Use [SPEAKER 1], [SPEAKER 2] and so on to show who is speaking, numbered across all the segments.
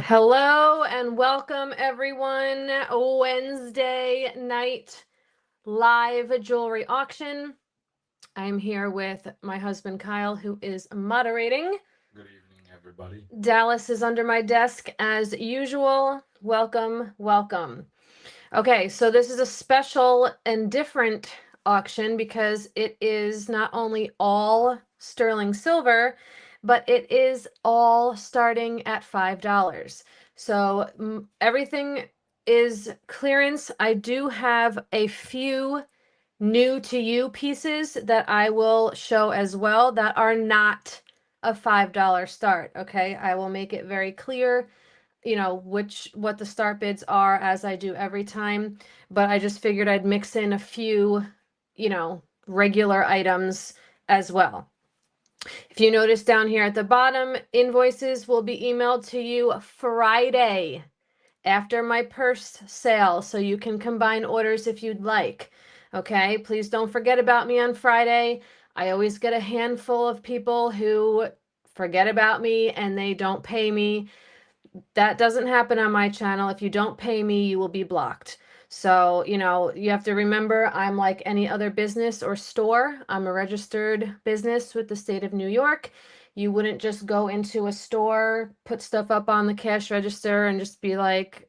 [SPEAKER 1] Hello and welcome everyone. Wednesday night live jewelry auction. I'm here with my husband Kyle, who is moderating.
[SPEAKER 2] Good evening, everybody.
[SPEAKER 1] Dallas is under my desk as usual. Welcome, welcome. Okay, so this is a special and different auction because it is not only all sterling silver, but it is all starting at $5. So everything is clearance. I do have a few new to you pieces that I will show as well that are not a $5 start. Okay, I will make it very clear, what the start bids are, as I do every time, but I just figured I'd mix in a few, regular items as well. If you notice down here at the bottom, invoices will be emailed to you Friday after my purse sale, so you can combine orders if you'd like. Okay, please don't forget about me on Friday. I always get a handful of people who forget about me and they don't pay me. That doesn't happen on my channel. If you don't pay me, you will be blocked. So, you have to remember I'm like any other business or store. I'm a registered business with the state of New York. You wouldn't just go into a store, put stuff up on the cash register and just be like,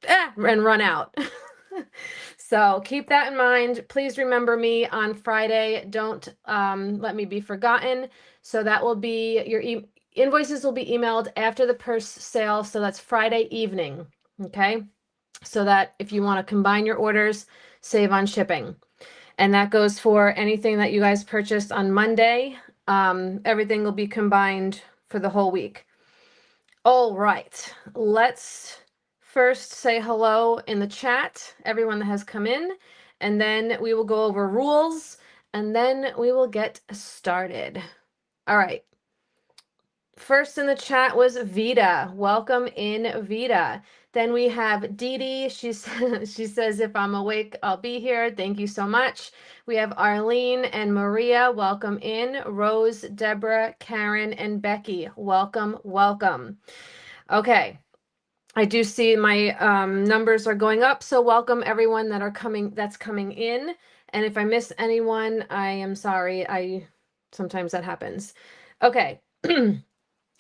[SPEAKER 1] and run out. So keep that in mind. Please remember me on Friday. Don't let me be forgotten. So that will be your invoices will be emailed after the purse sale. So that's Friday evening. Okay. So that if you want to combine your orders, save on shipping. And that goes for anything that you guys purchased on Monday. Everything will be combined for the whole week. All right. Let's first say hello in the chat, everyone that has come in, and then we will go over rules, and then we will get started. All right. First in the chat was Vita. Welcome in, Vita. Then we have Dee Dee. She says, if I'm awake, I'll be here. Thank you so much. We have Arlene and Maria. Welcome in. Rose, Deborah, Karen, and Becky. Welcome, welcome. Okay. I do see my numbers are going up, so welcome everyone that's coming in. And if I miss anyone, I am sorry. Sometimes that happens. Okay.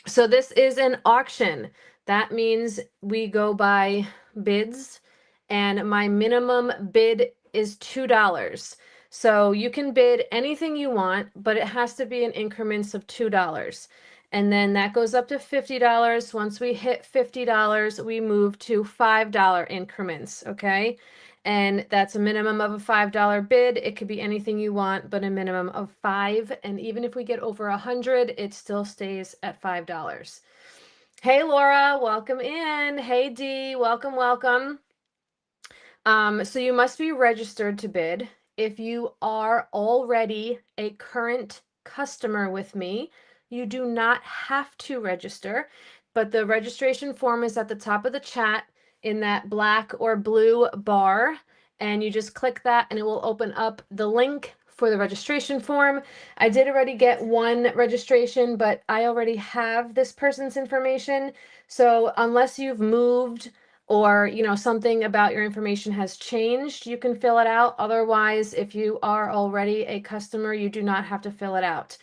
[SPEAKER 1] So this is an auction. That means we go by bids, and my minimum bid is $2. So you can bid anything you want, but it has to be in increments of $2. And then that goes up to $50. Once we hit $50, we move to $5 increments, okay? And that's a minimum of a $5 bid. It could be anything you want, but a minimum of 5. And even if we get over 100, it still stays at $5. Hey, Laura, welcome in. Hey, Dee, welcome, welcome. So you must be registered to bid. If you are already a current customer with me, you do not have to register, but the registration form is at the top of the chat in that black or blue bar, and you just click that and it will open up the link for the registration form. I did already get one registration, but I already have this person's information. So unless you've moved or something about your information has changed, you can fill it out. Otherwise, if you are already a customer, you do not have to fill it out.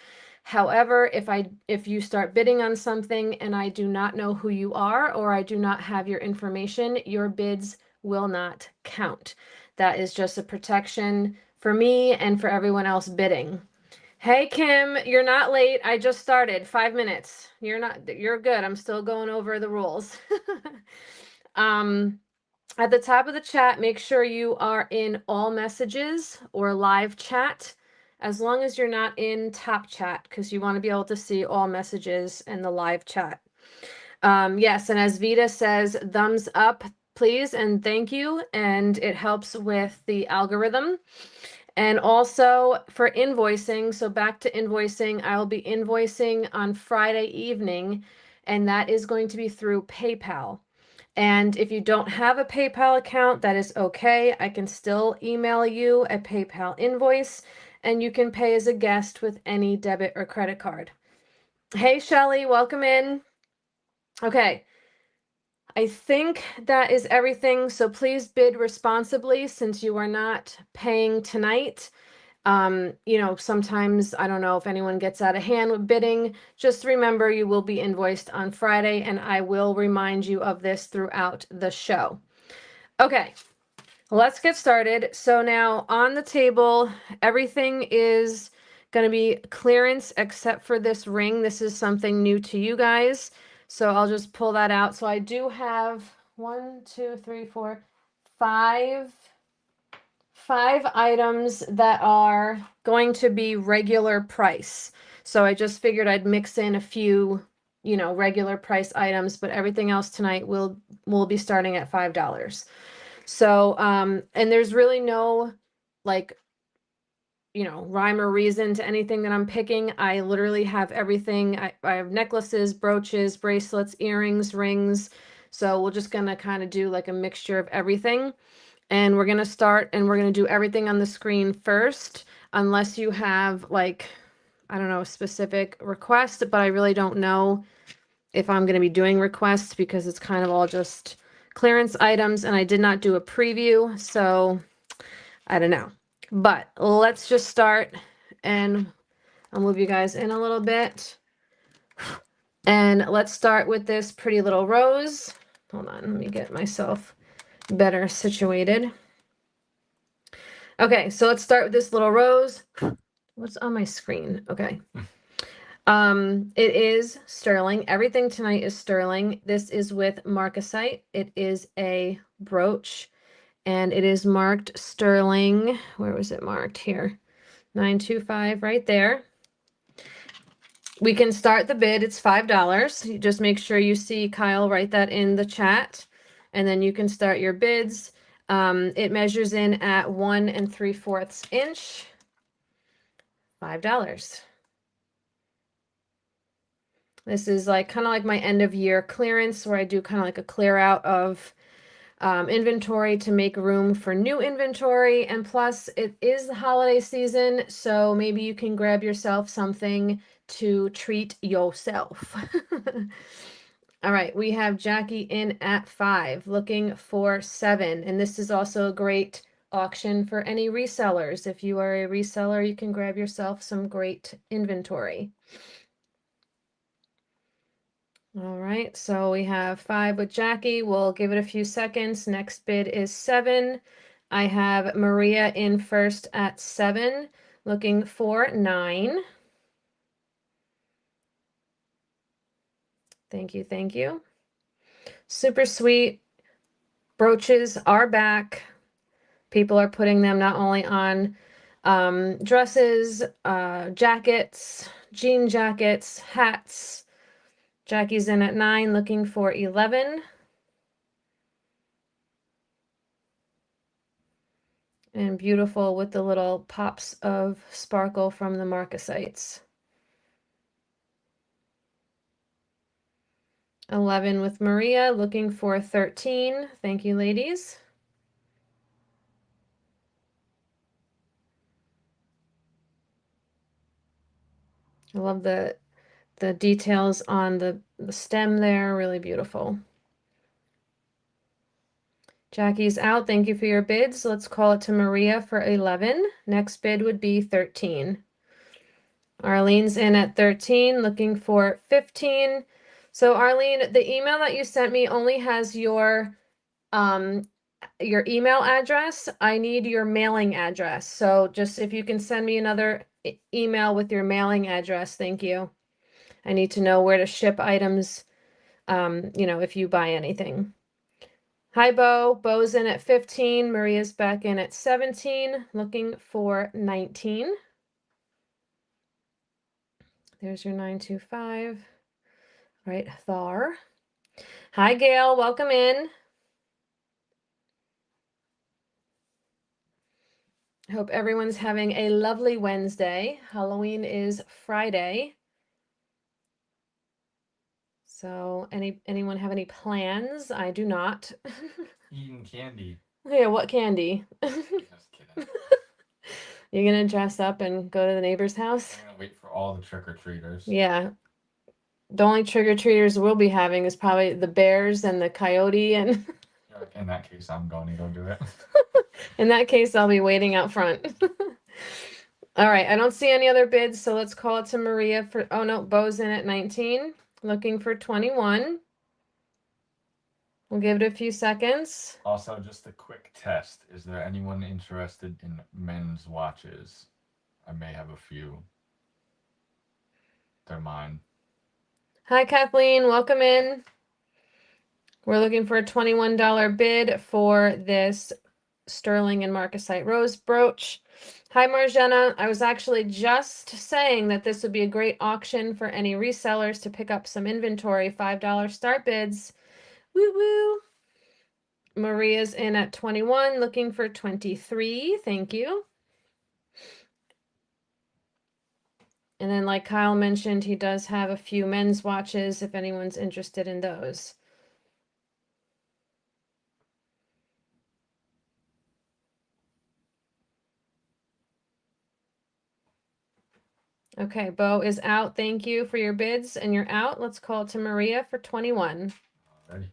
[SPEAKER 1] However, if you start bidding on something and I do not know who you are or I do not have your information, your bids will not count. That is just a protection for me and for everyone else bidding. Hey, Kim, you're not late. I just started 5 minutes. You're good. I'm still going over the rules. At the top of the chat, make sure you are in all messages or live chat, as long as you're not in top chat, because you want to be able to see all messages and the live chat. Yes, and as Vita says, thumbs up, please, and thank you, and it helps with the algorithm. And also for invoicing, so back to invoicing, I will be invoicing on Friday evening, and that is going to be through PayPal. And if you don't have a PayPal account, that is okay. I can still email you a PayPal invoice, and you can pay as a guest with any debit or credit card. Hey, Shelly, welcome in. Okay. I think that is everything. So please bid responsibly since you are not paying tonight. Sometimes I don't know if anyone gets out of hand with bidding. Just remember you will be invoiced on Friday, and I will remind you of this throughout the show. Okay, let's get started. So now on the table, everything is going to be clearance except for this ring. This is something new to you guys. So I'll just pull that out. So I do have 1, 2, 3, 4, 5 items that are going to be regular price. So I just figured I'd mix in a few, regular price items, but everything else tonight will be starting at $5. So, and there's really no like, rhyme or reason to anything that I'm picking. I literally have everything. I have necklaces, brooches, bracelets, earrings, rings. So we're just gonna kind of do like a mixture of everything. And we're gonna start and we're gonna do everything on the screen first, unless you have like, I don't know, a specific request, but I really don't know if I'm gonna be doing requests because it's kind of all just clearance items and I did not do a preview, so I don't know. But let's just start and I'll move you guys in a little bit. And let's start with this pretty little rose. Hold on, let me get myself better situated. Okay, so let's start with this little rose. What's on my screen? Okay. It is sterling. Everything tonight is sterling. This is with marcasite. It is a brooch and it is marked sterling. Where was it marked? Here. 925 right there. We can start the bid. It's $5. You just make sure you see Kyle write that in the chat and then you can start your bids. It measures in at 1 3/4 inch. $5. This is like kind of like my end of year clearance where I do kind of like a clear out of inventory to make room for new inventory. And plus it is the holiday season, so maybe you can grab yourself something to treat yourself. All right, we have Jackie in at 5, looking for 7. And this is also a great auction for any resellers. If you are a reseller, you can grab yourself some great inventory. All right, so we have 5 with Jackie. We'll give it a few seconds. Next bid is 7. I have Maria in first at 7, looking for 9. Thank you, thank you. Super sweet. Brooches are back. People are putting them not only on dresses, jackets, jean jackets, hats. Jackie's in at 9, looking for 11. And beautiful with the little pops of sparkle from the marcasites. 11 with Maria, looking for 13. Thank you, ladies. I love the details on the stem there, really beautiful. Jackie's out. Thank you for your bids. Let's call it to Maria for 11. Next bid would be 13. Arlene's in at 13, looking for 15. So Arlene, the email that you sent me only has your email address. I need your mailing address. So just if you can send me another email with your mailing address, thank you. I need to know where to ship items, if you buy anything. Hi, Bo. Bo's in at 15. Maria's back in at 17, looking for 19. There's your 925. Right, Thar. Hi, Gail. Welcome in. I hope everyone's having a lovely Wednesday. Halloween is Friday. So anyone have any plans? I do not.
[SPEAKER 2] Eating candy.
[SPEAKER 1] Yeah, what candy?
[SPEAKER 2] Just kidding.
[SPEAKER 1] You're gonna dress up and go to the neighbor's house?
[SPEAKER 2] I'm gonna wait for all the trick-or-treaters.
[SPEAKER 1] Yeah. The only trick-or-treaters we'll be having is probably the bears and the coyote, and
[SPEAKER 2] In that case, I'm going to go do it.
[SPEAKER 1] in that case, I'll be waiting out front. All right, I don't see any other bids, so let's call it to Maria for, oh no, Bo's in at 19, looking for 21. We'll give it a few seconds.
[SPEAKER 2] Also, just a quick test. Is there anyone interested in men's watches? I may have a few. They're mine.
[SPEAKER 1] Hi, Kathleen, welcome in. We're looking for a $21 bid for this sterling and marcasite rose brooch. Hi, Marjana. I was actually just saying that this would be a great auction for any resellers to pick up some inventory. $5 start bids. Woo woo. Maria's in at 21, looking for 23. Thank you. And then, like Kyle mentioned, he does have a few men's watches if anyone's interested in those. Okay, Bo is out. Thank you for your bids, and you're out. Let's call it to Maria for 21.
[SPEAKER 2] Alrighty.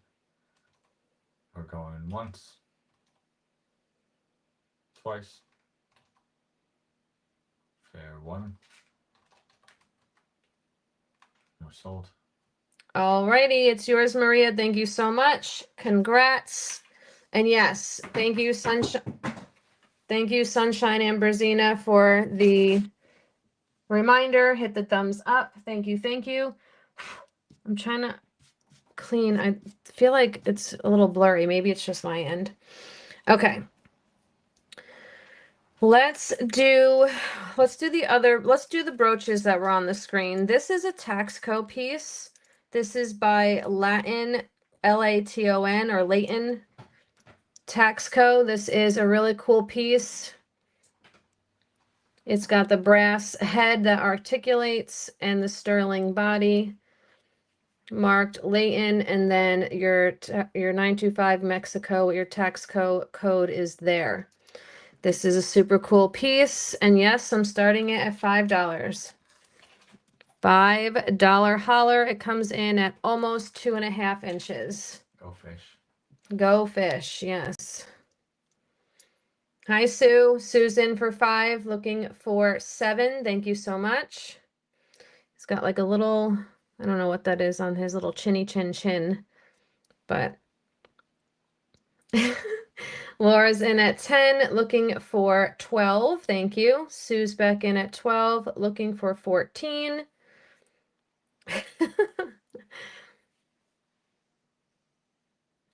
[SPEAKER 2] We're going once. Twice. Fair one. We're sold.
[SPEAKER 1] Alrighty, it's yours, Maria. Thank you so much. Congrats. And yes, thank you, Sunshine. Thank you, Sunshine and Brazina, for the reminder. Hit the thumbs up. Thank you. Thank you. I'm trying to clean. I feel like it's a little blurry. Maybe it's just my end. Okay. Let's do the brooches that were on the screen. This is a Taxco piece. This is by Latin, Laton, or Leighton Taxco. This is a really cool piece. It's got the brass head that articulates and the sterling body marked Leighton, and then your 925 Mexico, your Taxco code is there. This is a super cool piece, and yes, I'm starting it at $5. $5 holler. It comes in at almost 2.5 inches.
[SPEAKER 2] Go fish.
[SPEAKER 1] Go fish, yes. Hi, Sue. Sue's in for 5, looking for 7. Thank you so much. He's got like a little, I don't know what that is on his little chinny chin, but Laura's in at 10, looking for 12. Thank you. Sue's back in at 12, looking for 14.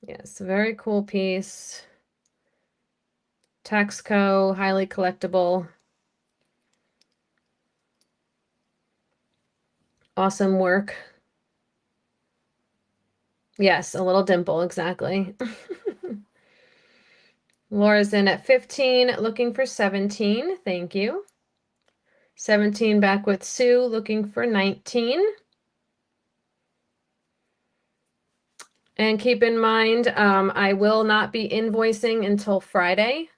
[SPEAKER 1] Yes, very cool piece. Taxco, highly collectible. Awesome work. Yes, a little dimple, exactly. Laura's in at 15, looking for 17. Thank you. 17 back with Sue, looking for 19. And keep in mind, I will not be invoicing until Friday.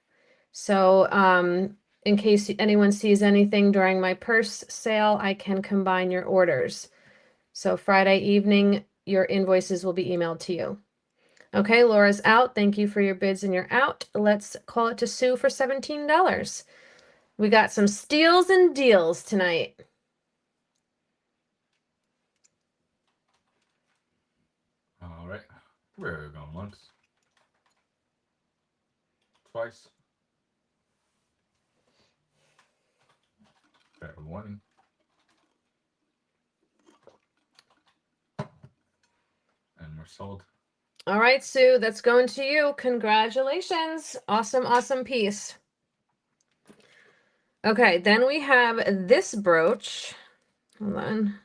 [SPEAKER 1] So in case anyone sees anything during my purse sale, I can combine your orders. So Friday evening, your invoices will be emailed to you. Okay, Laura's out. Thank you for your bids and you're out. Let's call it to Sue for $17. We got some steals and deals tonight.
[SPEAKER 2] All right. We're going once. Twice. Fair one. And we're sold.
[SPEAKER 1] All right, Sue, that's going to you. Congratulations. Awesome, awesome piece. Okay, then we have this brooch. Hold on.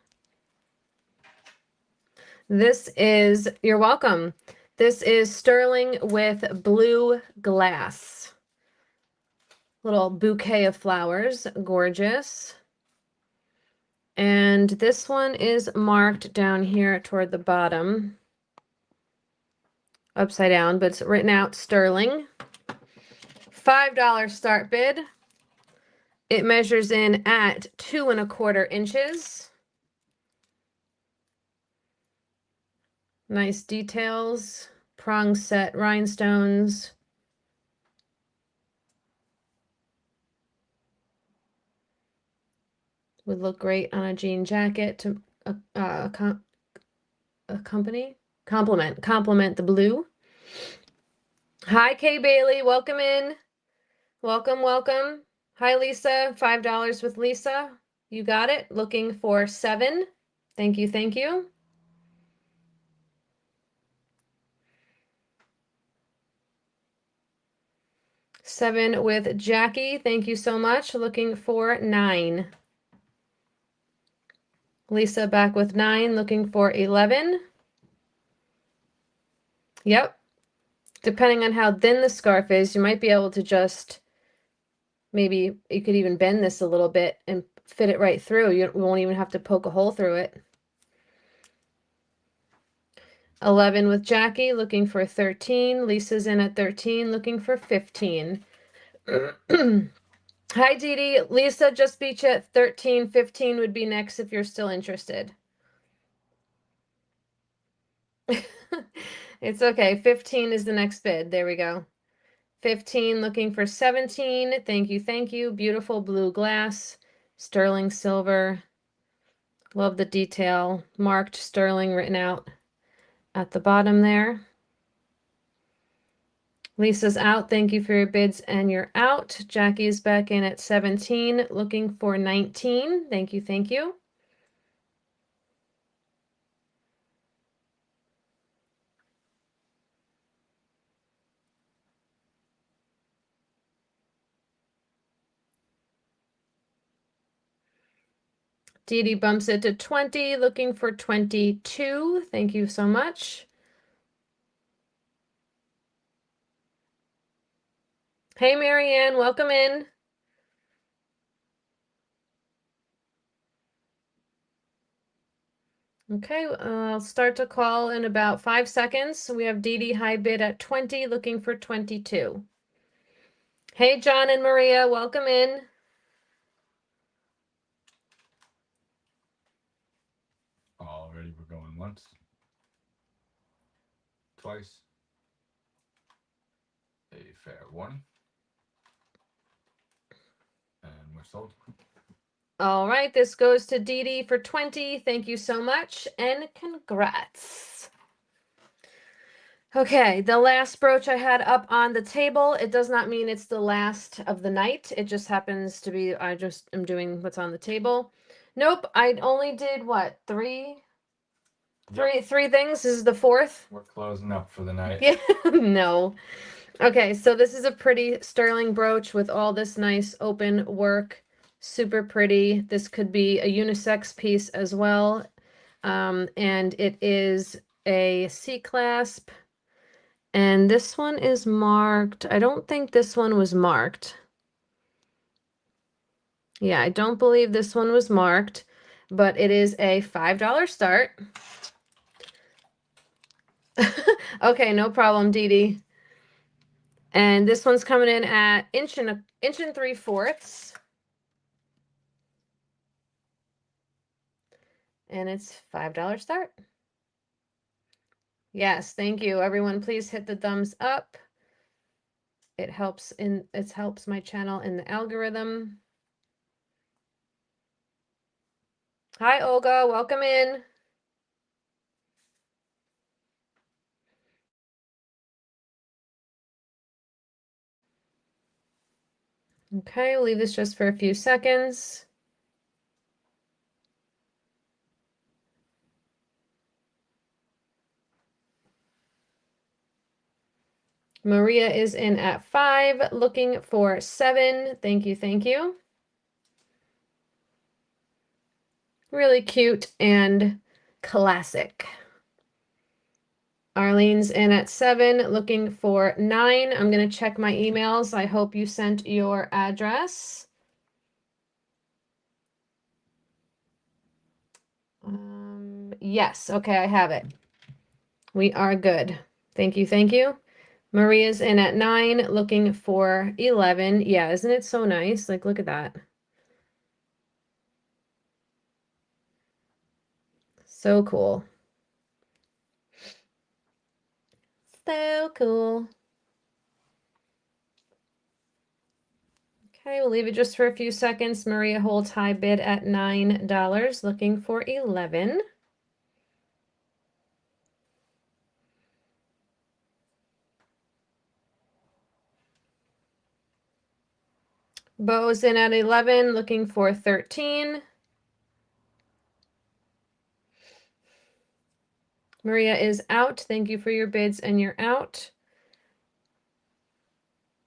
[SPEAKER 1] This is, you're welcome. This is sterling with blue glass. Little bouquet of flowers, gorgeous. And this one is marked down here toward the bottom. Upside down, but it's written out sterling. $5 start bid. It measures in at 2¼ inches. Nice details, prong set rhinestones. Would look great on a jean jacket to complement the blue. Hi, Kay Bailey. Welcome in. Welcome. Hi, Lisa. $5 with Lisa. You got it. Looking for 7. Thank you. 7 with Jackie. Thank you so much. Looking for 9. Lisa back with 9. Looking for 11. Yep. Depending on how thin the scarf is, you might be able to just, maybe you could even bend this a little bit and fit it right through. You won't even have to poke a hole through it. 11 with Jackie, looking for 13. Lisa's in at 13, looking for 15. Hi, Dee Dee. Lisa just beat you at 13. 15 would be next if you're still interested. It's okay. 15 is the next bid. There we go. 15, looking for 17. Thank you. Beautiful blue glass, sterling silver. Love the detail. Marked sterling written out at the bottom there. Lisa's out. Thank you for your bids and you're out. Jackie's back in at 17, looking for 19. Thank you. Dee Dee bumps it to 20, looking for 22. Thank you so much. Hey, Marianne, welcome in. Okay, I'll start to call in about 5 seconds. So we have Dee Dee high bid at 20, looking for 22. Hey, John and Maria, welcome in.
[SPEAKER 2] Already we're going once, twice, a fair one, and we're sold.
[SPEAKER 1] All right, this goes to Dee Dee for 20. Thank you so much, and congrats. Okay, the last brooch I had up on the table, it does not mean it's the last of the night. It just happens to be, I just am doing what's on the table. Nope, I only did what, 3?
[SPEAKER 2] Yep.
[SPEAKER 1] 3 things. This is the 4th.
[SPEAKER 2] We're closing up for the night.
[SPEAKER 1] Yeah, no. Okay, so this is a pretty sterling brooch with all this nice open work. Super pretty. This could be a unisex piece as well. And it is a C-clasp. And this one is marked. I don't think this one was marked. Yeah, I don't believe this one was marked, but it is a $5 start. Okay, no problem, Dee Dee. And this one's coming in at inch and 3/4. And it's $5 start. Yes, thank you. Everyone, please hit the thumbs up. It helps my channel in the algorithm. Hi, Olga. Welcome in. Okay, we'll leave this just for a few seconds. Maria is in at 5, looking for 7. Thank you. Really cute and classic. Arlene's in at 7, looking for 9. I'm going to check my emails. I hope you sent your address. Yes, okay, I have it. We are good. Thank you. Maria's in at 9, looking for 11. Yeah, isn't it so nice? Like, look at that. So cool. So cool. Okay, we'll leave it just for a few seconds. Maria holds high bid at $9, looking for 11. Bo's in at 11, looking for 13. Maria is out. Thank you for your bids, and you're out.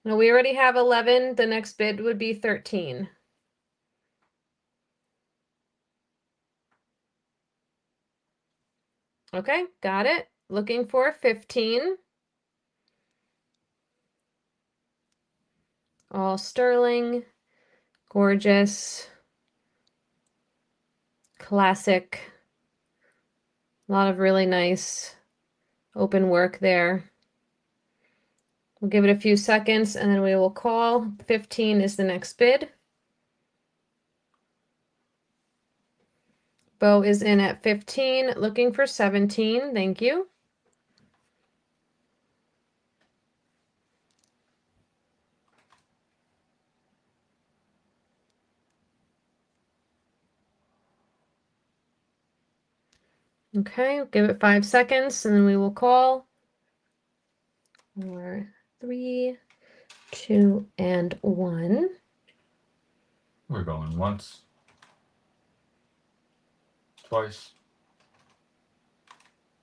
[SPEAKER 1] No, we already have 11. The next bid would be 13. Okay, got it. Looking for 15. All sterling. Gorgeous. Classic. A lot of really nice open work there. We'll give it a few seconds and then we will call. 15 is the next bid. Bo is in at 15, looking for 17. Thank you. Okay, give it 5 seconds and then we will call. 4, 3, 2, and 1.
[SPEAKER 2] We're going once, twice.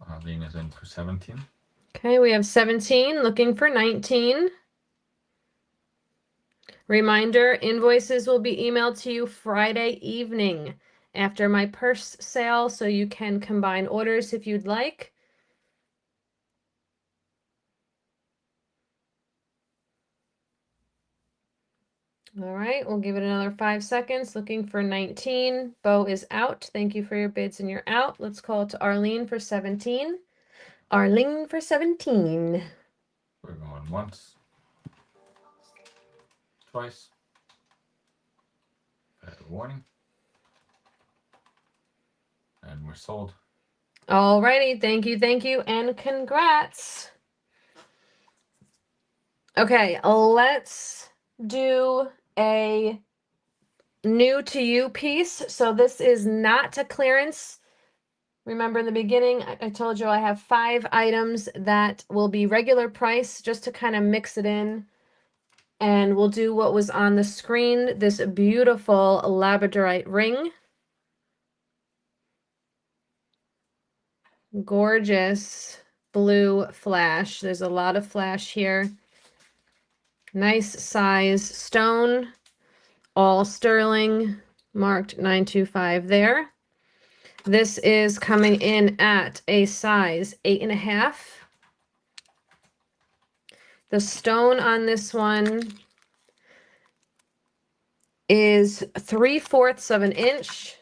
[SPEAKER 2] Arlene is in for 17.
[SPEAKER 1] Okay, we have 17, looking for 19. Reminder, invoices will be emailed to you Friday evening after my purse sale, so you can combine orders if you'd like. All right, we'll give it another 5 seconds, looking for 19. Bo is out. Thank you for your bids and you're out. Let's call it to Arlene for 17. Arlene for 17.
[SPEAKER 2] We're going once, twice. Fair warning. And we're sold.
[SPEAKER 1] All righty, thank you, and congrats. Okay, let's do a new to you piece. So this is not a clearance. Remember in the beginning, I told you I have 5 items that will be regular price just to kind of mix it in. And we'll do what was on the screen, this beautiful labradorite ring. Gorgeous blue flash. There's a lot of flash here. Nice size stone, all sterling, marked 925 there. This is coming in at a size 8.5. The stone on this one is 3/4 of an inch.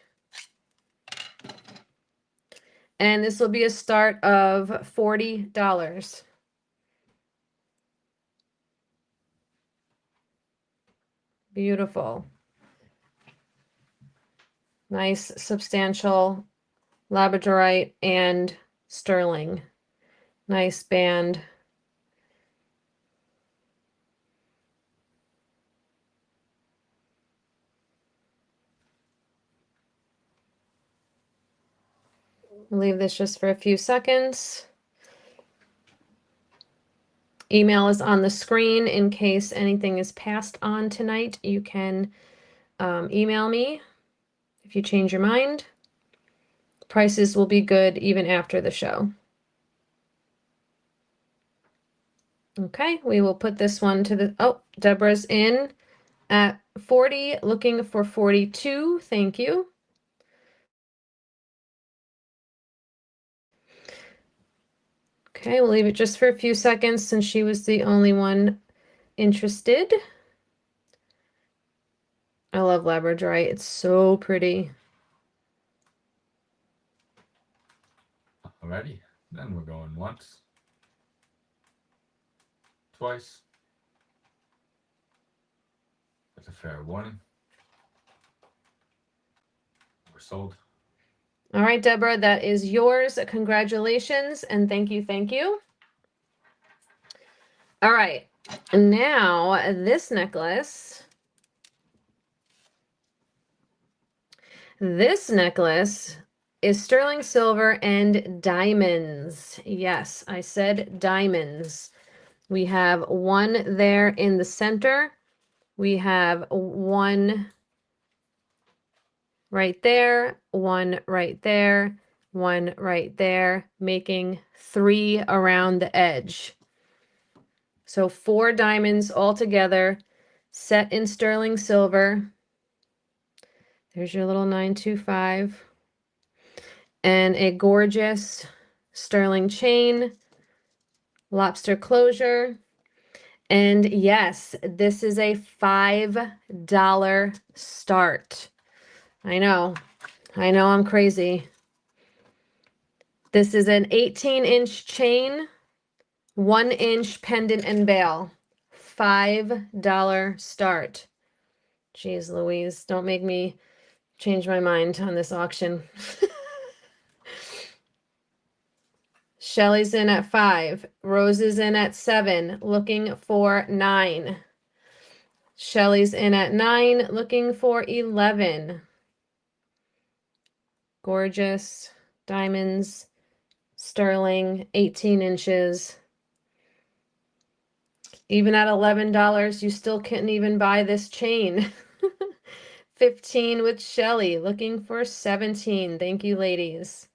[SPEAKER 1] And this will be a start of $40. Beautiful. Nice, substantial labradorite and sterling. Nice band. Leave this just for a few seconds. Email is on the screen in case anything is passed on tonight. You can email me if you change your mind. Prices will be good even after the show. Okay, we will put this one to the, oh, Deborah's in at 40, looking for 42. Thank you. Okay, we'll leave it just for a few seconds since she was the only one interested. I love labradorite. It's so pretty.
[SPEAKER 2] Alrighty, then we're going once, twice. That's a fair warning. We're sold.
[SPEAKER 1] All right, Deborah, that is yours. Congratulations and thank you, thank you. All right. Now this necklace. This necklace is sterling silver and diamonds. Yes, I said diamonds. We have one there in the center. We have one right there, one right there, one right there, making 3 around the edge. So 4 diamonds all together, set in sterling silver. There's your little 925. And a gorgeous sterling chain, lobster closure. And yes, this is a $5 start. I know I'm crazy. This is an 18-inch chain, 1-inch pendant and bail. $5 start. Jeez Louise, don't make me change my mind on this auction. Shelly's in at 5. Rose is in at 7, looking for 9. Shelly's in at 9, looking for 11. Gorgeous diamonds, sterling, 18 inches. Even at $11, you still couldn't even buy this chain. 15 with Shelly, looking for 17. Thank you, ladies.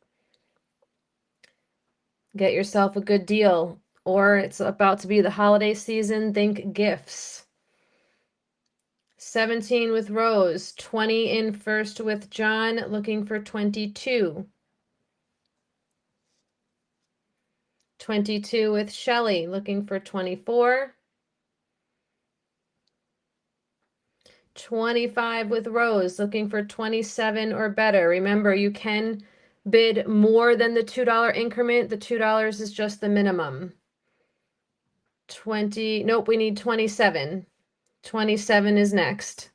[SPEAKER 1] Get yourself a good deal, or it's about to be the holiday season. Think gifts. 17 with Rose, 20 in first with John, looking for 22. 22 with Shelly, looking for 24. 25 with Rose, looking for 27 or better. Remember, you can bid more than the $2 increment. The $2 is just the minimum. 20, nope, we need 27. 27 is next.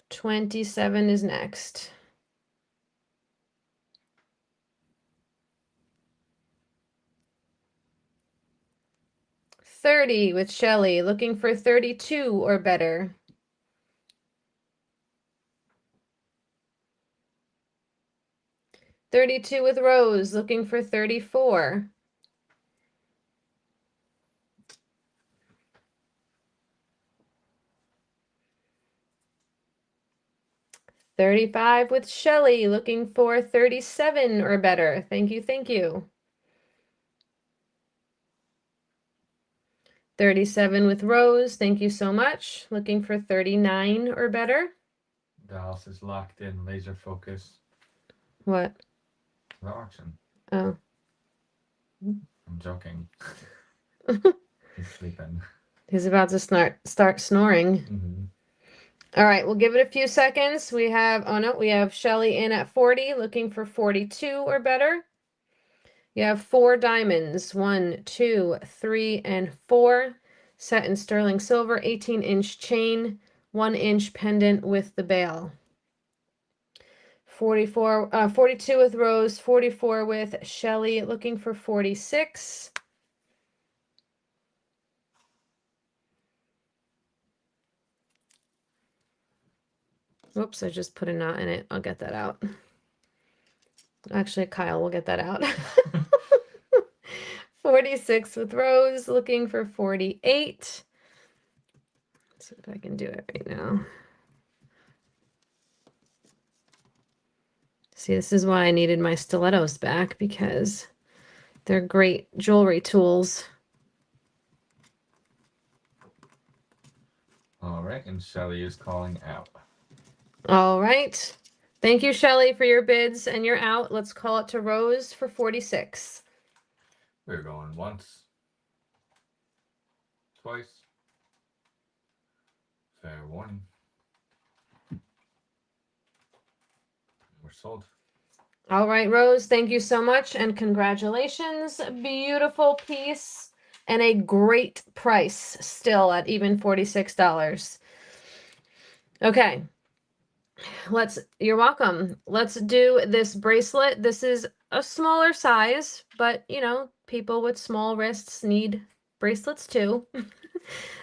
[SPEAKER 1] 27 is next. $30 with Shelly, looking for 32 or better. $32 with Rose, looking for 34. $35 with Shelly, looking for 37 or better. Thank you, thank you. 37 with Rose, thank you so much. Looking for 39 or better.
[SPEAKER 2] Dallas is locked in, laser focus.
[SPEAKER 1] What?
[SPEAKER 2] The auction.
[SPEAKER 1] Oh.
[SPEAKER 2] I'm joking. He's sleeping.
[SPEAKER 1] He's about to start snoring.
[SPEAKER 2] Mm-hmm.
[SPEAKER 1] All right, we'll give it a few seconds. We have, oh no, we have Shelly in at 40, looking for 42 or better. You have 4 diamonds, 1, 2, 3, and 4, set in sterling silver, 18-inch chain, 1-inch pendant with the bail. 42 with Rose, 44 with Shelly, looking for 46. Whoops, I just put a knot in it. I'll get that out. Actually, Kyle will get that out. 46 with Rose, looking for 48. Let's see if I can do it right now. See, this is why I needed my stilettos back, because they're great jewelry tools.
[SPEAKER 2] All right, and Shelly is calling out.
[SPEAKER 1] All right. Thank you, Shelly, for your bids, and you're out. Let's call it to Rose for 46.
[SPEAKER 2] We're going once. Twice. Fair warning. We're sold.
[SPEAKER 1] All right, Rose, thank you so much, and congratulations. Beautiful piece and a great price still at even $46. Okay. You're welcome. Let's do this bracelet. This is a smaller size, but you know, people with small wrists need bracelets too.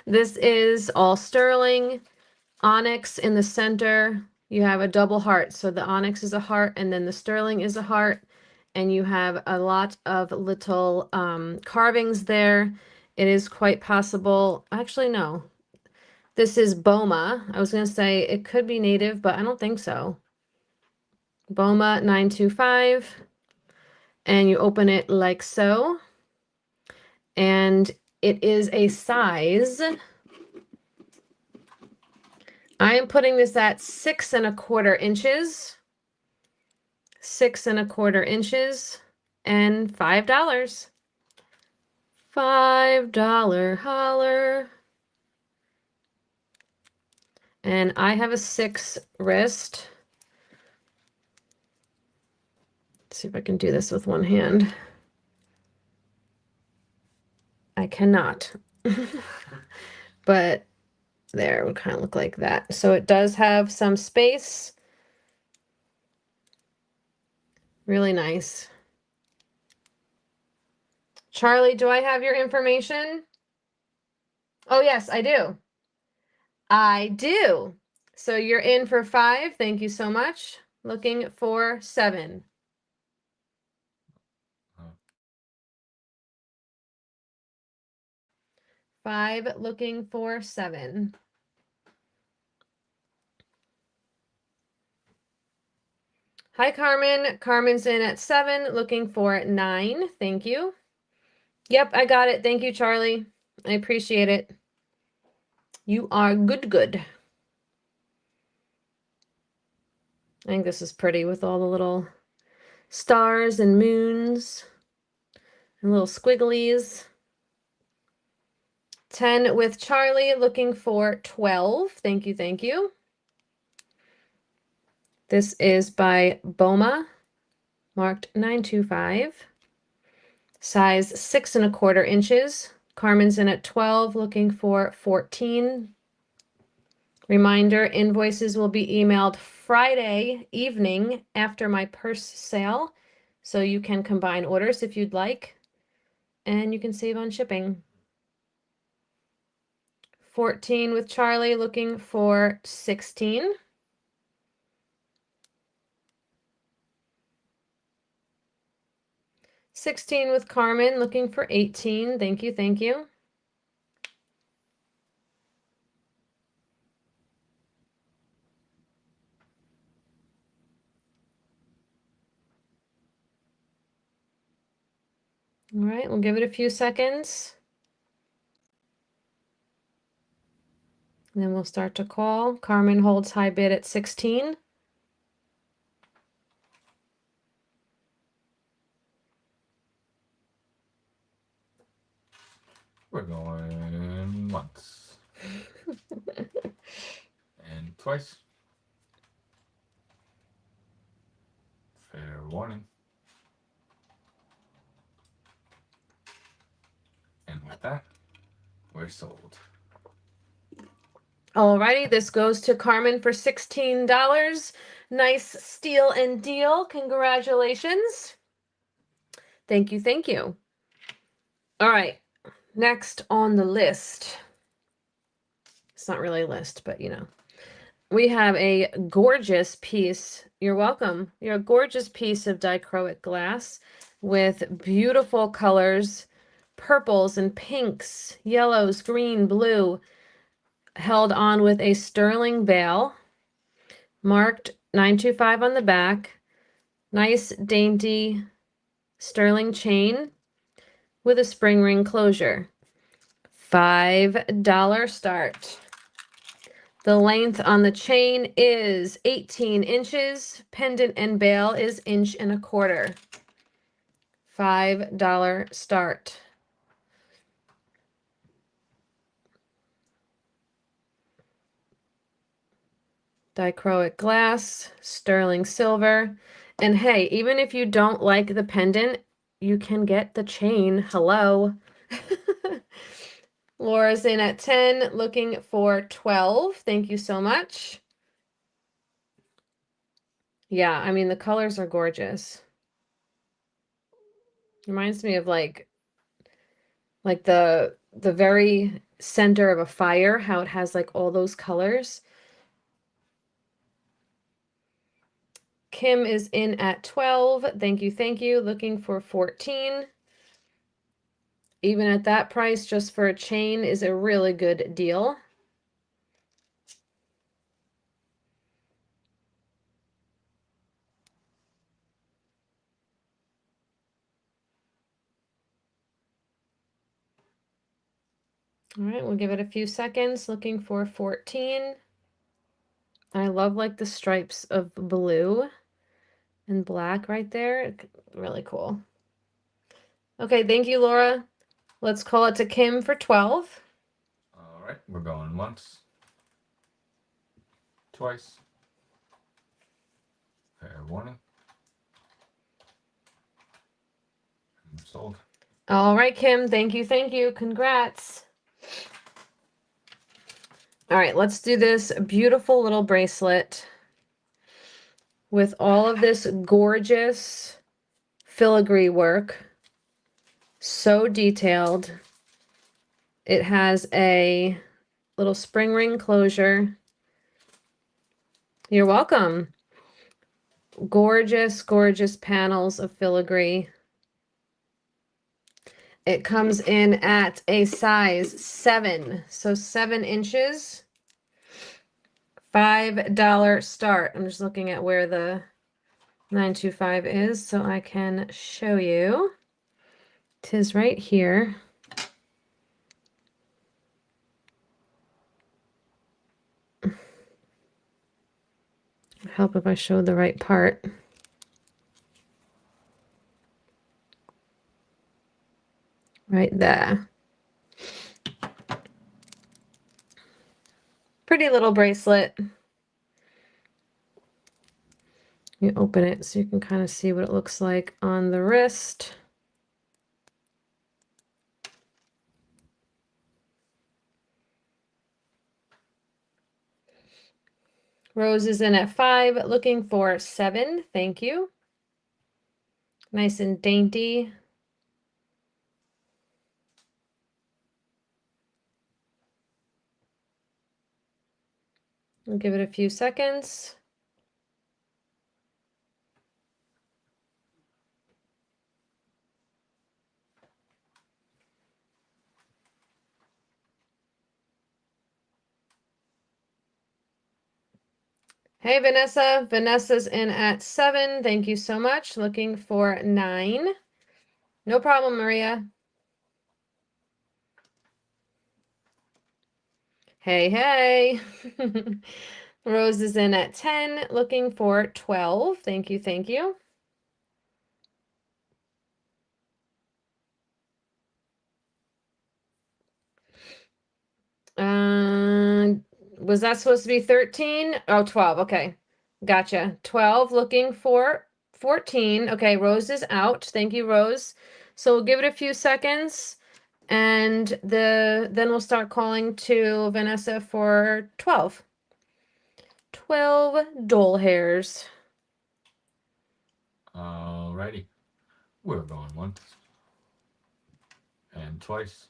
[SPEAKER 1] This is all sterling, onyx in the center. You have a double heart. So the onyx is a heart and then the sterling is a heart. And you have a lot of little carvings there. It is quite possible. Actually, no. This is Boma. I was going to say it could be native, but I don't think so. Boma 925. And you open it like so. And it is a size. I am putting this at 6¼ inches. 6¼ inches and $5. $5 holler. And I have a 6 wrist. Let's see if I can do this with one hand. I cannot. But there, it would kind of look like that. So it does have some space. Really nice. Charlie, do I have your information? Oh, yes, I do. I do. So you're in for 5. Thank you so much. Looking for 7. 5, looking for 7. Hi, Carmen. Carmen's in at 7, looking for 9. Thank you. Yep, I got it. Thank you, Charlie. I appreciate it. You are good. I think this is pretty with all the little stars and moons and little squigglies. 10 with Charlie, looking for 12. Thank you, thank you. This is by Boma, marked 925. Size 6¼ inches. Carmen's in at 12, looking for 14. Reminder, invoices will be emailed Friday evening after my purse sale. So you can combine orders if you'd like, and you can save on shipping. 14 with Charlie, looking for 16. 16 with Carmen, looking for 18. Thank you, thank you. All right, we'll give it a few seconds. And then we'll start to call. Carmen holds high bid at 16.
[SPEAKER 2] We're going once. And twice. Fair warning. And with that, we're sold.
[SPEAKER 1] Alrighty, this goes to Carmen for $16. Nice steal and deal. Congratulations. Thank you, thank you. All right, next on the list. It's not really a list, but you know. We have a gorgeous piece. You're welcome. You're a gorgeous piece of dichroic glass with beautiful colors, purples and pinks, yellows, green, blue, held on with a sterling bail, marked 925 on the back. Nice, dainty sterling chain with a spring ring closure. $5 start. The length on the chain is 18 inches. Pendant and bail is 1¼ inch. $5 start. Dichroic glass, sterling silver. And hey, even if you don't like the pendant, you can get the chain. Hello. Laura's in at 10, looking for 12. Thank you so much. Yeah, I mean, the colors are gorgeous. Reminds me of like the very center of a fire, how it has like all those colors. Kim is in at 12. Thank you, thank you. Looking for 14. Even at that price, just for a chain is a really good deal. All right, we'll give it a few seconds. Looking for 14. I love like the stripes of blue and black right there. Really cool. Okay, thank you, Laura. Let's call it to Kim for 12.
[SPEAKER 2] All right, we're going once, twice. Fair warning. Sold.
[SPEAKER 1] All right, Kim. Thank you. Thank you. Congrats. All right, let's do this beautiful little bracelet with all of this gorgeous filigree work. So detailed. It has a little spring ring closure. You're welcome. Gorgeous, gorgeous panels of filigree. It comes in at a size 7, so 7 inches. $5 start. I'm just looking at where the 925 is so I can show you. Tis right here. Help if I show the right part. Right there. Pretty little bracelet. You open it so you can kind of see what it looks like on the wrist. Rose is in at 5, looking for 7. Thank you. Nice and dainty. I'll give it a few seconds. Hey, Vanessa. Vanessa's in at 7. Thank you so much. Looking for 9. No problem, Maria. Hey, hey. Rose is in at 10, looking for 12. Thank you, thank you. Was that supposed to be 13? Oh, 12. Okay. Gotcha. 12, looking for 14. Okay, Rose is out. Thank you, Rose. So we'll give it a few seconds and then we'll start calling to Vanessa for 12. 12 doll hairs.
[SPEAKER 2] Alrighty. We're going once. And twice.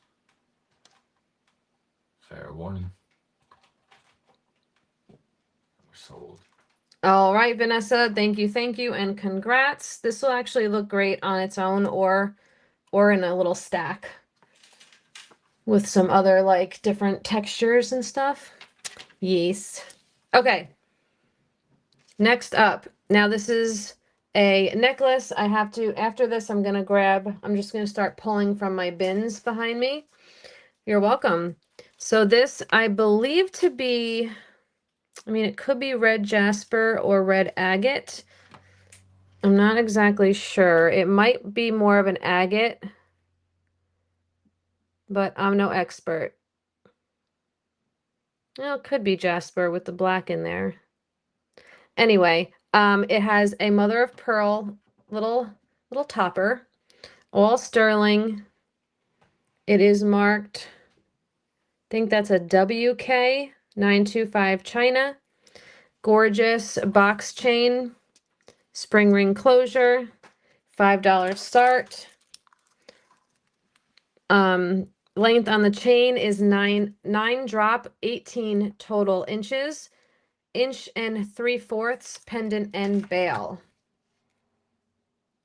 [SPEAKER 2] Fair warning. We're sold.
[SPEAKER 1] All right, Vanessa, thank you, and congrats. This will actually look great on its own or in a little stack with some other like different textures and stuff. Yes. Okay. Next up. Now this is a necklace. I have to, after this, I'm just going to start pulling from my bins behind me. You're welcome. So this, I believe to be, I mean, it could be red jasper or red agate. I'm not exactly sure. It might be more of an agate, but I'm no expert. Well, it could be jasper with the black in there. Anyway, it has a mother of pearl little topper, all sterling. It is marked, I think that's a WK 925 China. Gorgeous box chain. spring ring closure, $5 start. Length on the chain is 9 drop, 18 total inches, 1 3/4 pendant and bail.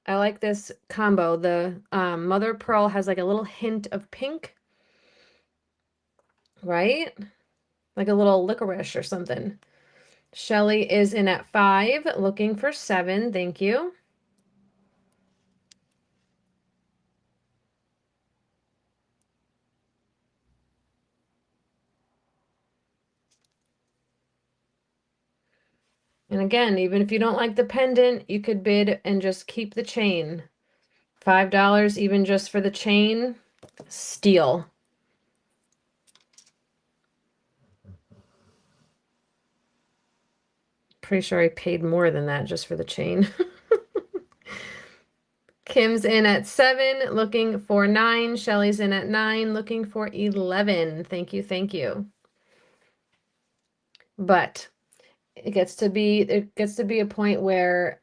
[SPEAKER 1] I like this combo. The mother pearl has like a little hint of pink, right? Like a little licorice or something. Shelly is in at 5, looking for 7. Thank you. And again, even if you don't like the pendant, you could bid and just keep the chain. $5 even just for the chain. Steal. Pretty sure I paid more than that just for the chain. Kim's in at 7, looking for 9. Shelly's in at 9, looking for 11. Thank you, thank you. But it gets to be a point where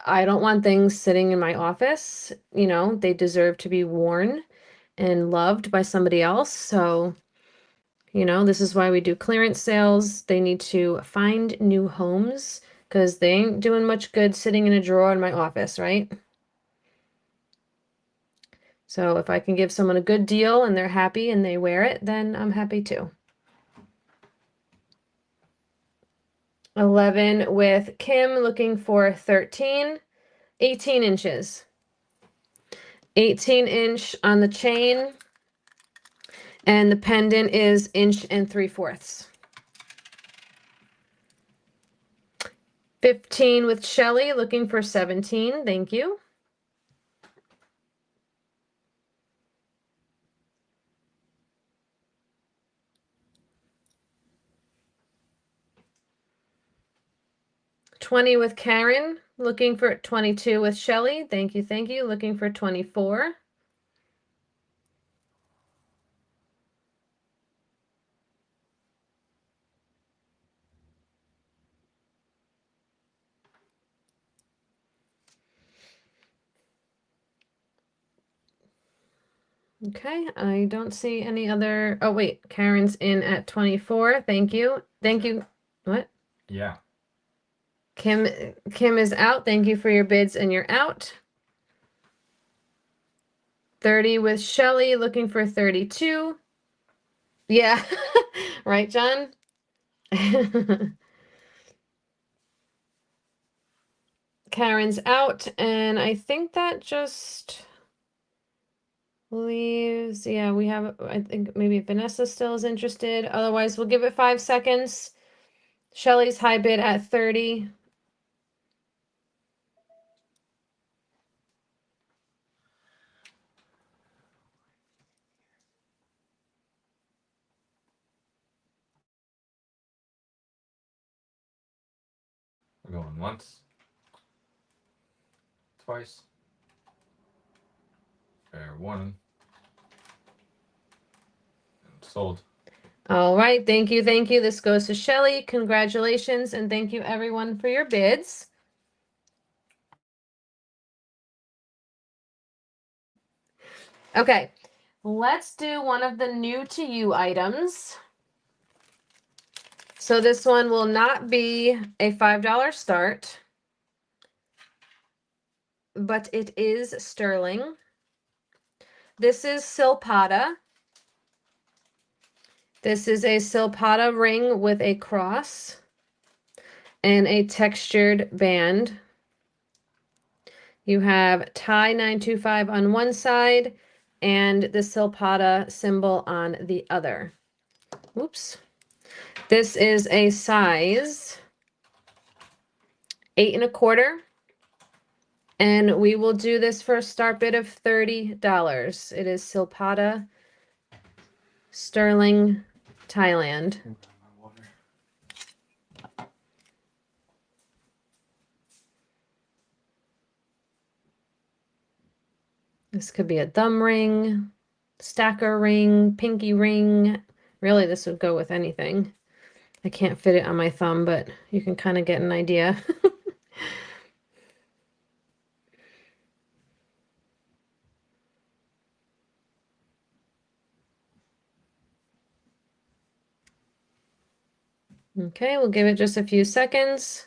[SPEAKER 1] I don't want things sitting in my office. You know, they deserve to be worn and loved by somebody else. So, you know, this is why we do clearance sales. They need to find new homes because they ain't doing much good sitting in a drawer in my office, right? So if I can give someone a good deal and they're happy and they wear it, then I'm happy too. 11 with Kim, looking for 13, 18 inches. 18-inch on the chain, and the pendant is 1 3/4. 15 with Shelly, looking for 17. Thank you. $20 with Karen, looking for 22 with Shelly. Thank you, thank you. Looking for 24. Okay, I don't see any other. Oh, wait, Karen's in at 24. Thank you. Thank you. What?
[SPEAKER 2] Yeah.
[SPEAKER 1] Kim is out. Thank you for your bids and you're out. 30 with Shelly, looking for 32. Yeah. Right, John? Karen's out, and I think that just leaves, yeah, we have, I think maybe Vanessa still is interested. Otherwise, we'll give it 5 seconds. Shelly's high bid at 30.
[SPEAKER 2] We're going once. Twice. Fair one. And sold.
[SPEAKER 1] All right, thank you, thank you. This goes to Shelly. Congratulations, and thank you everyone for your bids. Okay, let's do one of the new to you items. So this one will not be a $5 start, but it is sterling. This is Silpata. This is a Silpata ring with a cross and a textured band. You have tie 925 on one side and the Silpata symbol on the other. Oops. This is a size 8 1/4. And we will do this for a start bid of $30. It is Silpata, Sterling, Thailand. This could be a thumb ring, stacker ring, pinky ring. Really, this would go with anything. I can't fit it on my thumb, but you can kind of get an idea. Okay, we'll give it just a few seconds.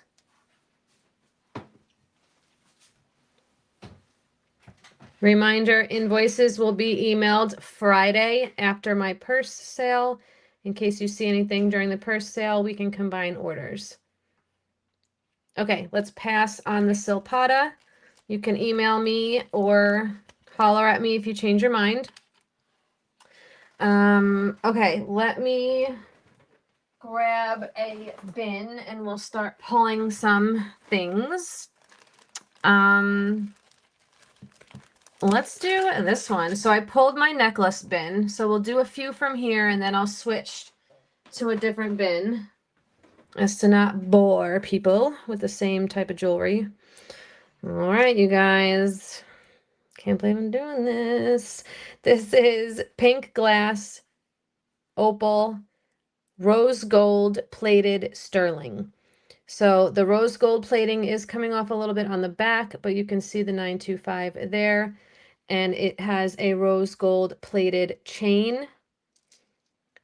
[SPEAKER 1] Reminder, invoices will be emailed Friday after my purse sale. In case you see anything during the purse sale, we can combine orders. Okay, let's pass on the Silpata. You can email me or holler at me if you change your mind. Okay, let me grab a bin and we'll start pulling some things. Let's do this one. So I pulled my necklace bin. So we'll do a few from here and then I'll switch to a different bin as to not bore people with the same type of jewelry. All right, you guys. Can't believe I'm doing this. This is pink glass, opal, rose gold plated sterling. So the rose gold plating is coming off a little bit on the back, but you can see the 925 there. And it has a rose gold plated chain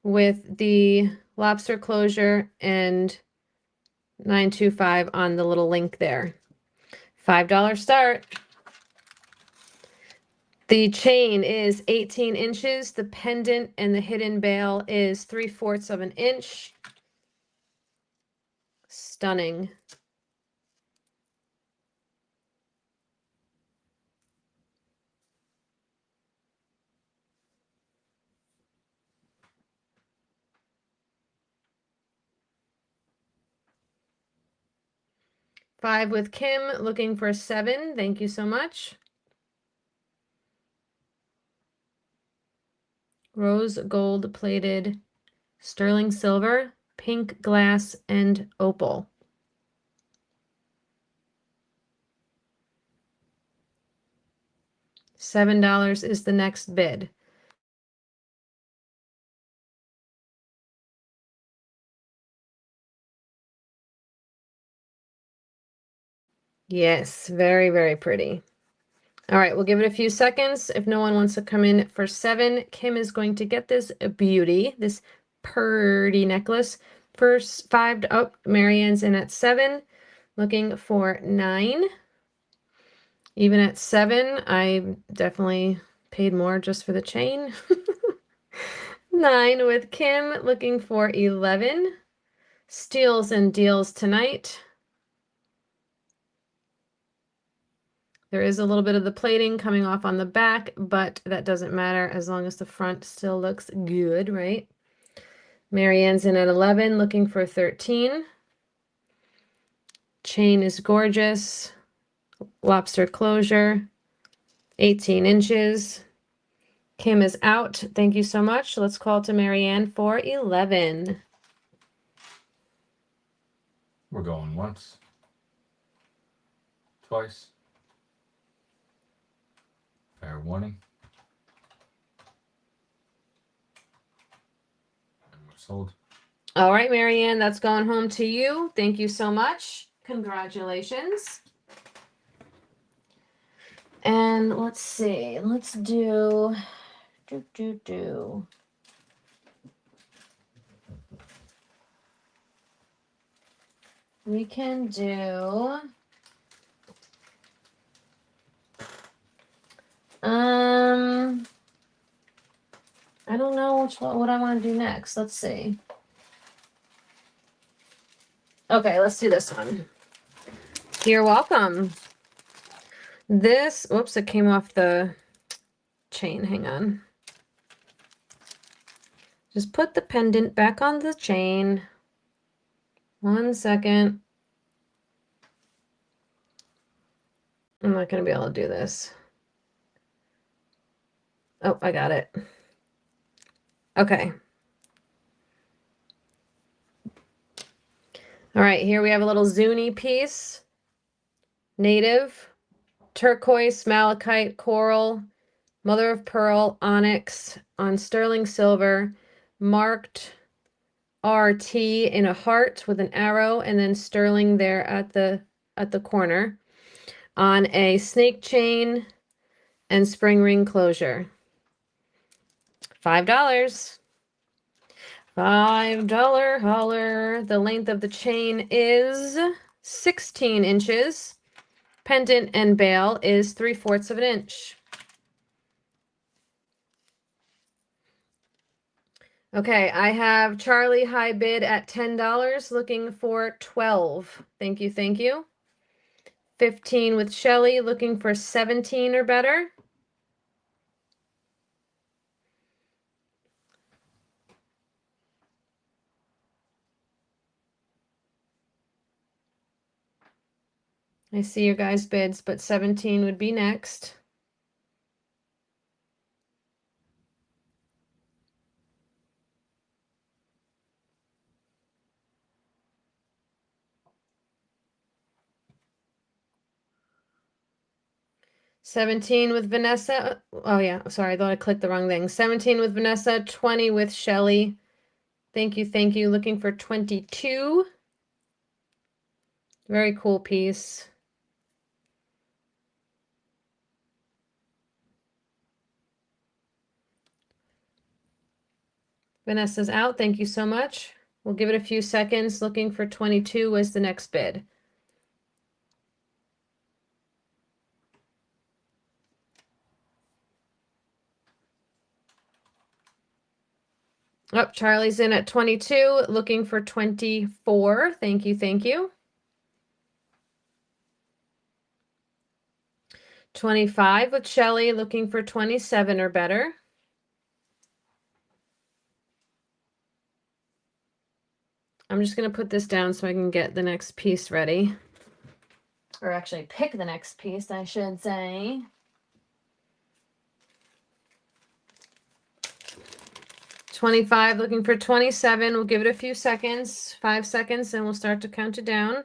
[SPEAKER 1] with the lobster closure and 925 on the little link there. $5 start. The chain is 18 inches. The pendant and the hidden bail is 3/4 of an inch. Stunning. Five with Kim, looking for 7. Thank you so much. Rose gold plated sterling silver, pink glass, and opal. $7 is the next bid. Yes, very, very pretty. All right, we'll give it a few seconds. If no one wants to come in for 7, Kim is going to get this beauty, this pretty necklace. First 5, oh, Marianne's in at 7, looking for 9. Even at 7, I definitely paid more just for the chain. 9 with Kim, looking for 11. Steals and deals tonight. There is a little bit of the plating coming off on the back, but that doesn't matter as long as the front still looks good, right? Marianne's in at 11, looking for 13. Chain is gorgeous. Lobster closure, 18 inches. Kim is out. Thank you so much. Let's call to Marianne for 11.
[SPEAKER 2] We're going once, twice. Fair warning. And we're sold.
[SPEAKER 1] All right, Marianne, that's going home to you. Thank you so much. Congratulations. And let's see. Let's do. We can do. I don't know what I want to do next. Let's see. Okay, let's do this one. You're welcome. This, whoops, it came off the chain. Hang on. Just put the pendant back on the chain. 1 second. I'm not going to be able to do this. Oh, I got it. Okay. All right, here we have a little Zuni piece. Native, turquoise, malachite, coral, mother of pearl, onyx on sterling silver, marked RT in a heart with an arrow, and then sterling there at the corner on a snake chain and spring ring closure. $5. $5 holler. The length of the chain is 16 inches. Pendant and bail is 3/4 of an inch. Okay, I have Charlie high bid at $10, looking for 12. Thank you, thank you. 15 with Shelly, looking for 17 or better. I see your guys' bids, but 17 would be next. $17 with Vanessa. Oh yeah, sorry, I thought I clicked the wrong thing. 17 with Vanessa, 20 with Shelly. Thank you, thank you. Looking for 22. Very cool piece. Vanessa's out. Thank you so much. We'll give it a few seconds. Looking for 22 was the next bid. Oh, Charlie's in at 22, looking for 24. Thank you, thank you. 25 with Shelly, looking for 27 or better. I'm just going to put this down so I can get the next piece ready. Or actually pick the next piece, I should say. $25, looking for 27. We'll give it a few seconds, 5 seconds, and we'll start to count it down.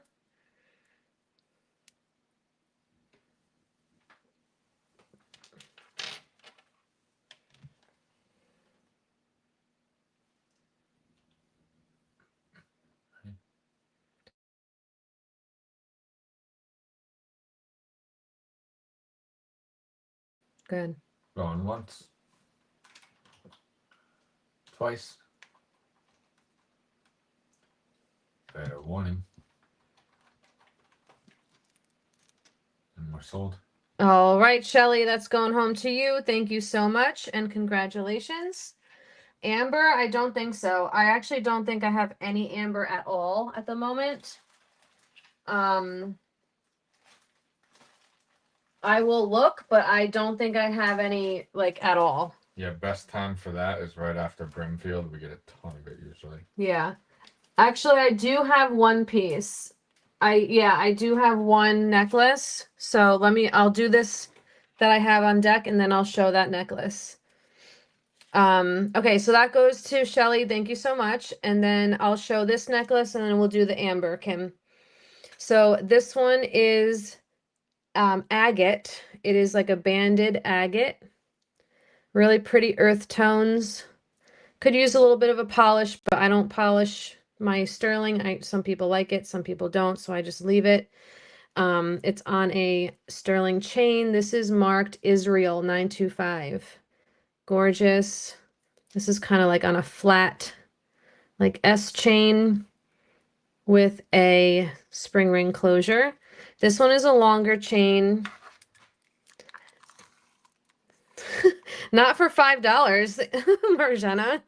[SPEAKER 1] Good.
[SPEAKER 2] Going once. Twice. Fair warning. And we're sold.
[SPEAKER 1] All right, Shelly, that's going home to you. Thank you so much and congratulations. Amber, I don't think so. I actually don't think I have any amber at all at the moment. I will look, but I don't think I have any like at all.
[SPEAKER 2] Yeah, best time for that is right after Brimfield. We get a ton of it usually.
[SPEAKER 1] Yeah. Actually, I do have one piece. I do have one necklace. So I'll do this that I have on deck and then I'll show that necklace. Okay, so that goes to Shelly. Thank you so much. And then I'll show this necklace and then we'll do the amber, Kim. So this one is agate. It is like a banded agate. Really pretty earth tones. Could use a little bit of a polish, but I don't polish my sterling. Some people like it, some people don't, so I just leave it. It's on a sterling chain. This is marked Israel 925. Gorgeous. This is kind of like on a flat, like S chain with a spring ring closure. This one is a longer chain. Not for $5, Marjana.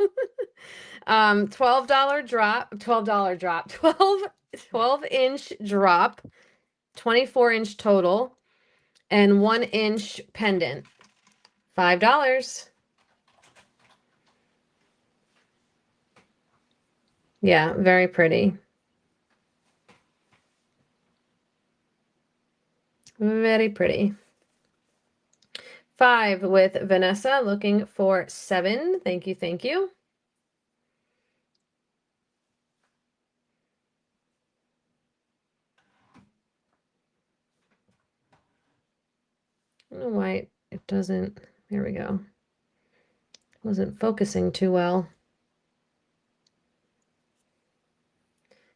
[SPEAKER 1] $12 drop, $12 drop, 12-inch drop, 24-inch total, and 1-inch pendant. $5. Yeah, very pretty. Very pretty. 5 with Vanessa, looking for 7. Thank you, thank you. I don't know why it doesn't. There we go. Wasn't focusing too well.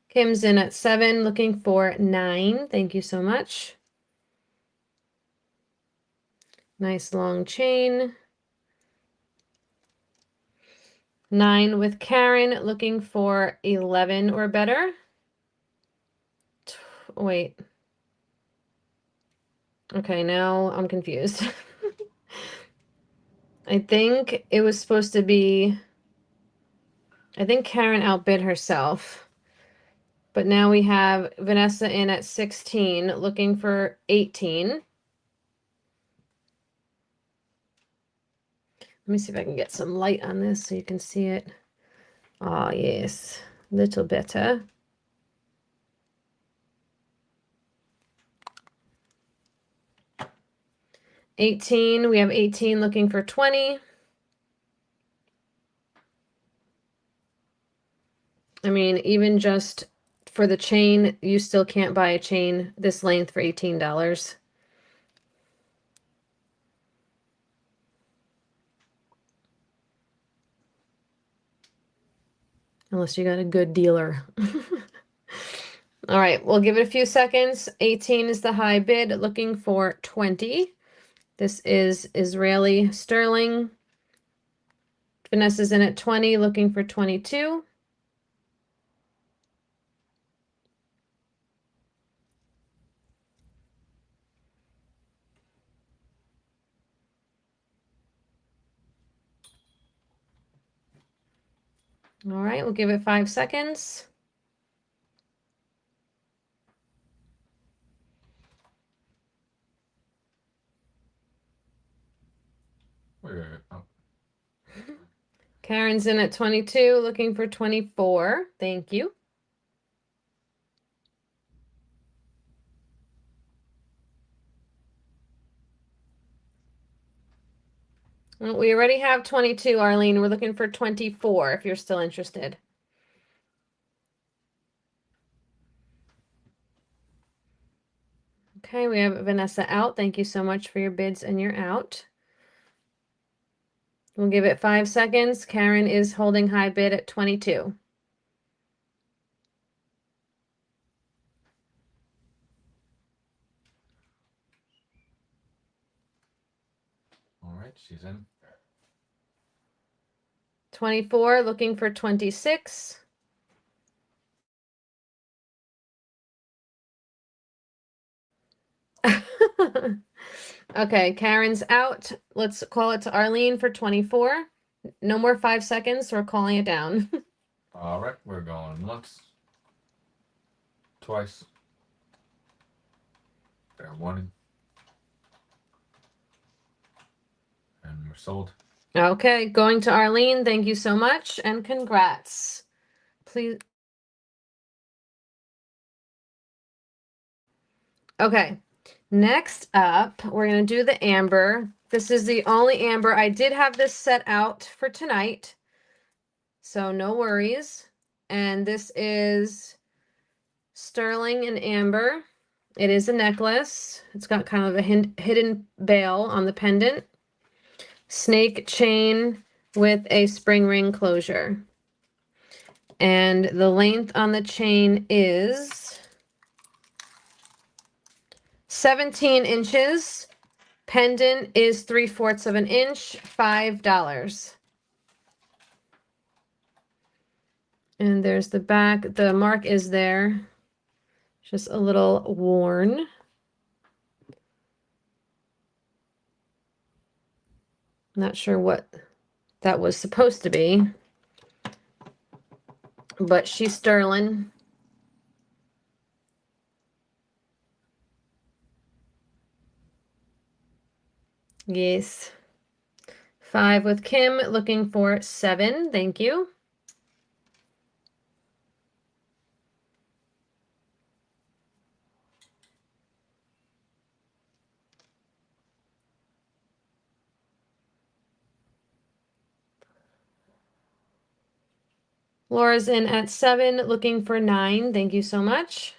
[SPEAKER 1] Kim's in at 7, looking for 9. Thank you so much. Nice long chain. 9 with Karen, looking for 11 or better. Wait. Okay, now I'm confused. I think it was supposed to be, I think Karen outbid herself. But now we have Vanessa in at 16, looking for 18. Let me see if I can get some light on this so you can see it. Ah, yes, little better. $18, we have 18 looking for 20. I mean, even just for the chain, you still can't buy a chain this length for $18. Unless you got a good dealer. All right, we'll give it a few seconds. 18 is the high bid, looking for 20. This is Israeli sterling. Vanessa's in at 20, looking for 22. All right, we'll give it 5 seconds.
[SPEAKER 2] Wait. Oh.
[SPEAKER 1] Karen's in at 22, looking for 24. Thank you. Well, we already have 22, Arlene. We're looking for 24 if you're still interested. Okay, we have Vanessa out. Thank you so much for your bids and your out. We'll give it 5 seconds. Karen is holding high bid at 22.
[SPEAKER 2] All right, she's in.
[SPEAKER 1] 24, looking for 26. Okay, Karen's out. Let's call it to Arlene for 24. No more 5 seconds. We're calling it down.
[SPEAKER 2] All right, we're going once, twice. They're wanting. And we're sold.
[SPEAKER 1] Okay, going to Arlene. Thank you so much and congrats. Please. Okay, next up, we're going to do the amber. This is the only amber. I did have this set out for tonight, so no worries. And this is sterling and amber. It is a necklace. It's got kind of a hidden bail on the pendant. Snake chain with a spring ring closure. And the length on the chain is 17 inches. Pendant is 3/4 of an inch, $5. And there's the back. The mark is there. Just a little worn. Not sure what that was supposed to be. But she's sterling. Yes. 5 with Kim, looking for 7. Thank you. Laura's in at 7, looking for 9. Thank you so much.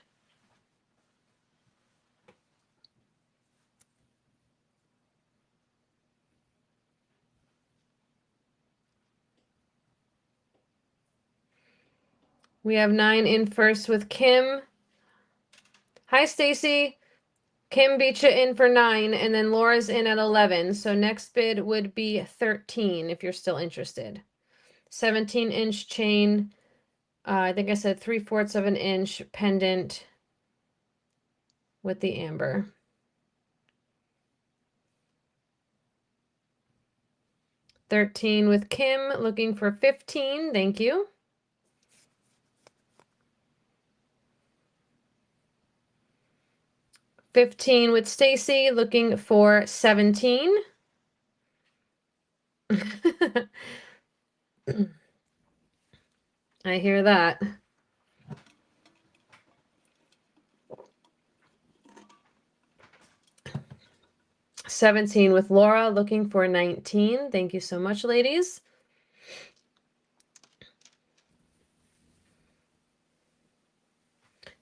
[SPEAKER 1] We have 9 in first with Kim. Hi, Stacy. Kim beat you in for 9, and then Laura's in at 11. So next bid would be 13 if you're still interested. 17-inch chain. I think I said 3/4 of an inch pendant with the amber. $13 with Kim, looking for $15. Thank you. $15 with Stacy, looking for $17. I hear that. $17 with Laura, looking for $19. Thank you so much, ladies.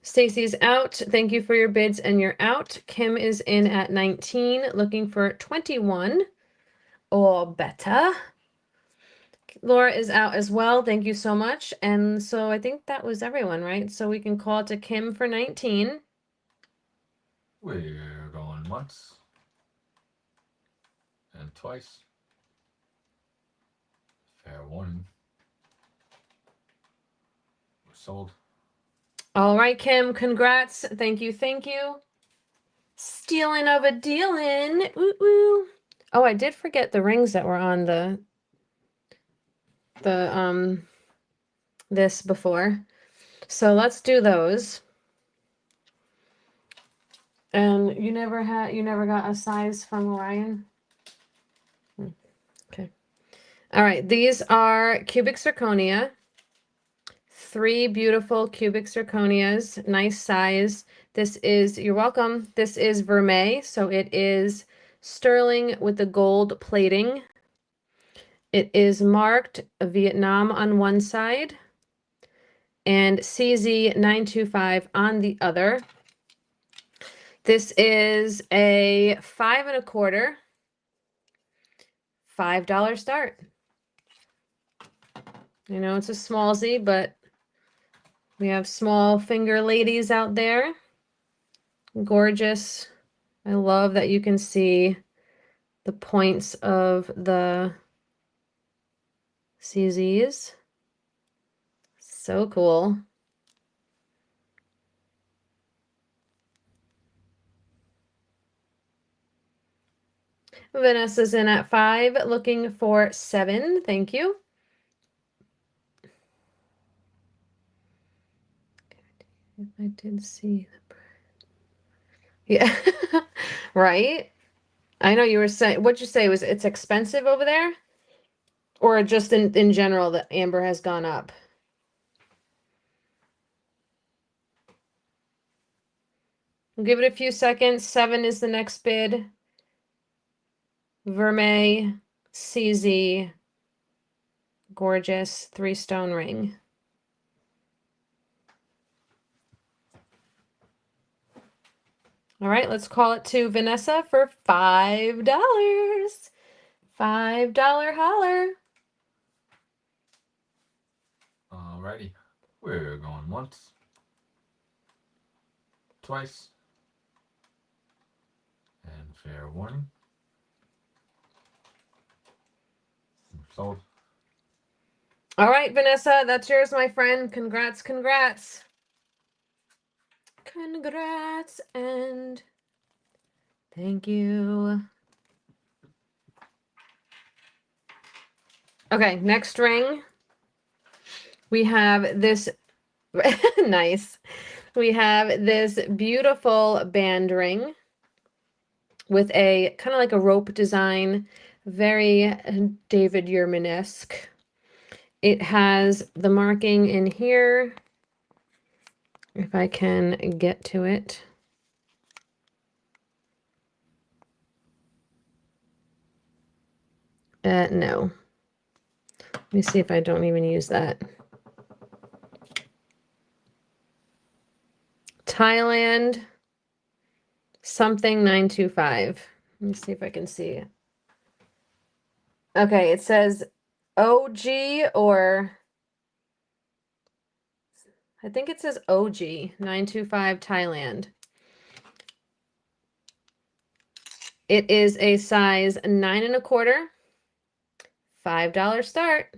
[SPEAKER 1] Stacy's out. Thank you for your bids and you're out. Kim is in at 19, looking for 21 or better. Laura is out as well. Thank you so much. And so I think that was everyone, right? So we can call to Kim for 19.
[SPEAKER 2] We're going once and twice. Fair warning. We're sold.
[SPEAKER 1] All right, Kim, congrats. Thank you, thank you. Stealing of a dealin'. Ooh, ooh. Oh, I did forget the rings that were on this before. So let's do those. And you never got a size from Orion? Okay. All right, these are cubic zirconia. 3 beautiful cubic zirconias, nice size. This is, you're welcome. This is vermeil, so it is sterling with the gold plating. It is marked Vietnam on one side and CZ925 on the other. This is a 5 1/4, $5 start. You know, it's a small Z, but we have small finger ladies out there. Gorgeous. I love that you can see the points of the CZs. So cool. Vanessa's in at 5, looking for 7. Thank you. I did see the yeah. Right? I know you were saying, what'd you say? Was it's expensive over there? Or just in general that amber has gone up? We'll give it a few seconds. 7 is the next bid. Vermeil, CZ, gorgeous 3-stone ring. All right, let's call it to Vanessa for $5. $5 holler.
[SPEAKER 2] Alrighty. We're going once. Twice. And fair warning. We're sold.
[SPEAKER 1] All right, Vanessa, that's yours, my friend. Congrats, congrats. Congrats and thank you. Okay, next ring. We have this nice. We have this beautiful band ring with a kind of like a rope design, very David Yurman-esque. It has the marking in here, if I can get to it. No. Let me see if I don't even use that. Thailand, something 925. Let me see if I can see it. Okay, it says OG or I think it says OG 925 Thailand. It is a size 9 1/4, $5 start.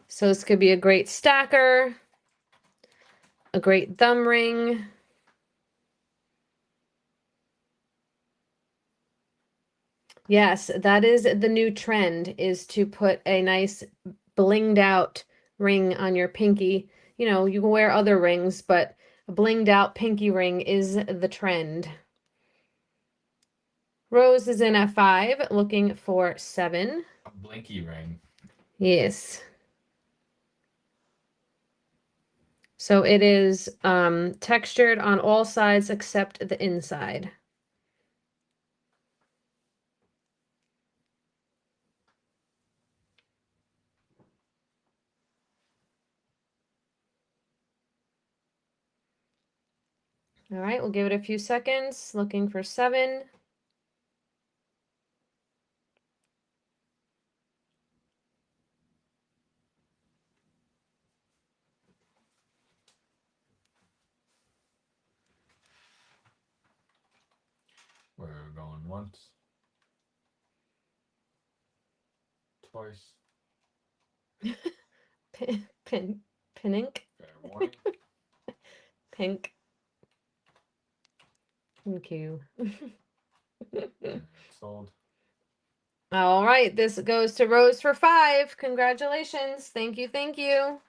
[SPEAKER 1] So this could be a great stacker, a great thumb ring. Yes, that is the new trend, is to put a nice blinged out ring on your pinky. You know, you can wear other rings, but a blinged out pinky ring is the trend. Rose is in at 5, looking for 7.
[SPEAKER 2] A blinky ring.
[SPEAKER 1] Yes. So it is textured on all sides except the inside. All right, we'll give it a few seconds. Looking for 7.
[SPEAKER 2] We're going once, twice.
[SPEAKER 1] Pink.
[SPEAKER 2] Fair warning.
[SPEAKER 1] Pink. Thank you.
[SPEAKER 2] Sold.
[SPEAKER 1] All right, this goes to Rose for 5. Congratulations. Thank you. Thank you.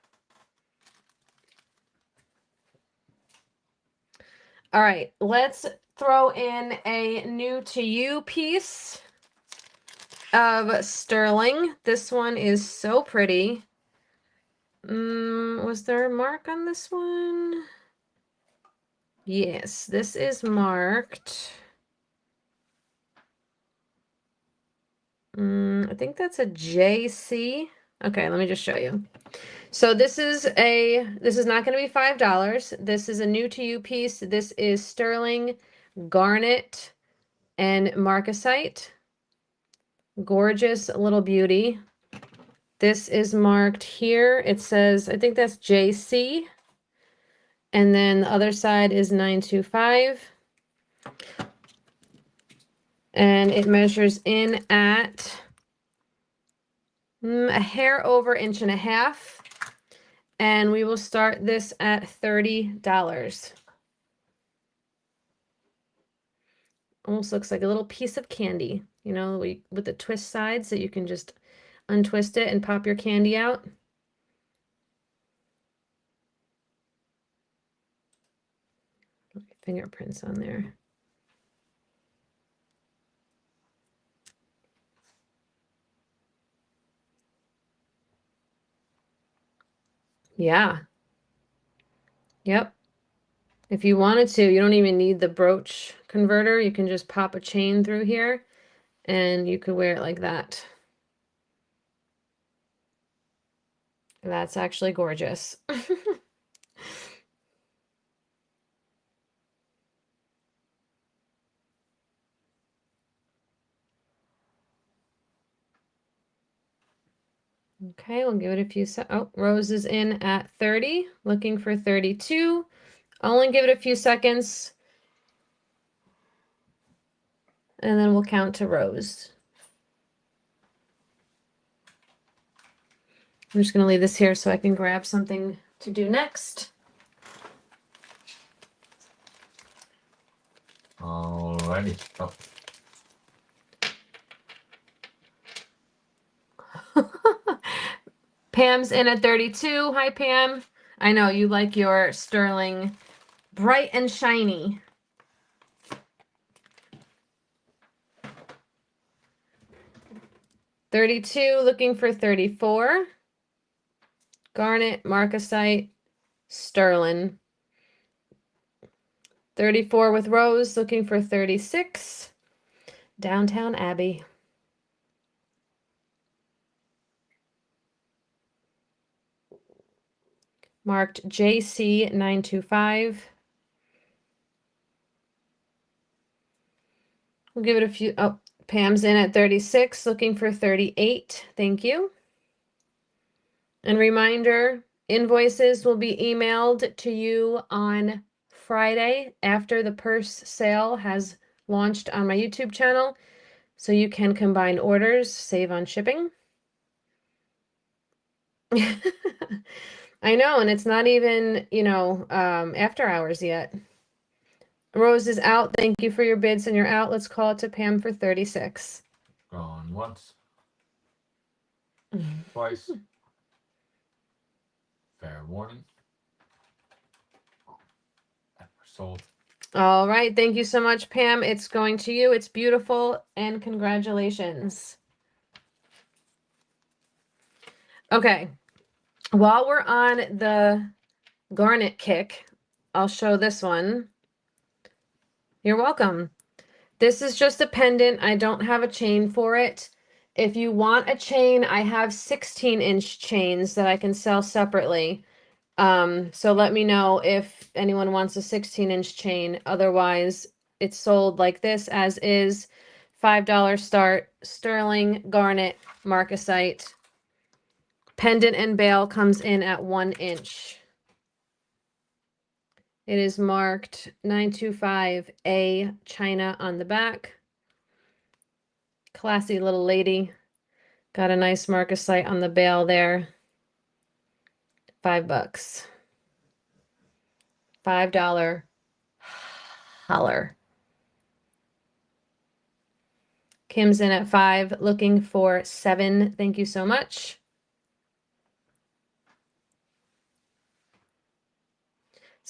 [SPEAKER 1] All right, let's throw in a new to you piece of sterling. This one is so pretty. Was there a mark on this one? Yes, this is marked. I think that's a JC. Okay, let me just show you. So this is not going to be $5. This is a new to you piece. This is sterling, garnet, and marcasite. Gorgeous little beauty. This is marked here. It says, I think that's JC. And then the other side is 925. And it measures in at a hair over 1.5 inches. And we will start this at $30. Almost looks like a little piece of candy, you know, with the twist sides that you can just untwist it and pop your candy out. Fingerprints on there. Yeah. Yep. If you wanted to, you don't even need the brooch converter. You can just pop a chain through here and you could wear it like that. That's actually gorgeous. Okay, we'll give it a few oh, Rose is in at 30, looking for 32. I'll only give it a few seconds. And then we'll count to Rose. I'm just going to leave this here so I can grab something to do next.
[SPEAKER 2] Alrighty. Oh.
[SPEAKER 1] Pam's in at 32. Hi, Pam. I know you like your sterling bright and shiny. $32, looking for 34. Garnet, marcasite, sterling. 34 with Rose, looking for 36. Downtown Abbey. Marked JC 925. We'll give it a few. Oh, Pam's in at 36, looking for 38. Thank you. And reminder, invoices will be emailed to you on Friday after the purse sale has launched on my YouTube channel. So you can combine orders, save on shipping. I know, and it's not even, after hours yet. Rose is out. Thank you for your bids and you're out. Let's call it to Pam for 36.
[SPEAKER 2] Gone once. Twice. Fair warning. And we're sold.
[SPEAKER 1] All right. Thank you so much, Pam. It's going to you. It's beautiful. And congratulations. Okay. While we're on the garnet kick, I'll show this one. You're welcome. This is just a pendant. I don't have a chain for it. If you want a chain, I have 16-inch chains that I can sell separately. So let me know if anyone wants a 16-inch chain. Otherwise, it's sold like this as is. $5 start, sterling, garnet, marcasite. Pendant and bail comes in at 1 inch. It is marked 925A China on the back. Classy little lady. Got a nice marcasite on the bail there. $5. $5 holler. Kim's in at 5, looking for 7. Thank you so much.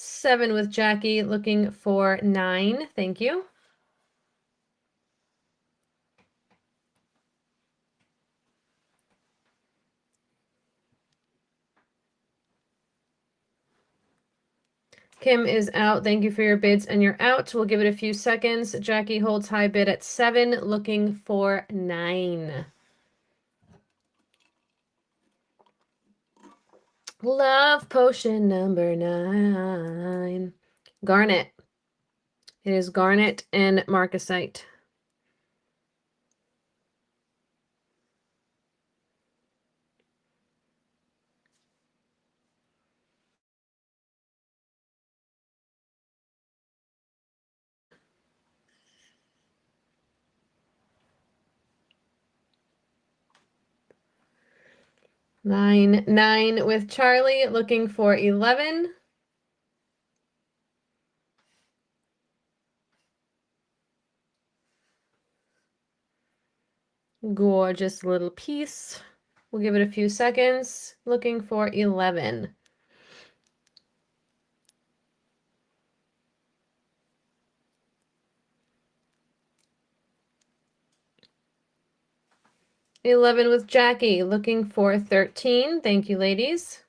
[SPEAKER 1] 7 with Jackie, looking for 9. Thank you. Kim is out. Thank you for your bids and you're out. We'll give it a few seconds. Jackie holds high bid at 7, looking for 9. Love potion number 9. Garnet. It is garnet and marcasite. Nine with Charlie, looking for 11. Gorgeous little piece. We'll give it a few seconds. Looking for 11. $11 with Jackie, looking for 13. Thank you, ladies.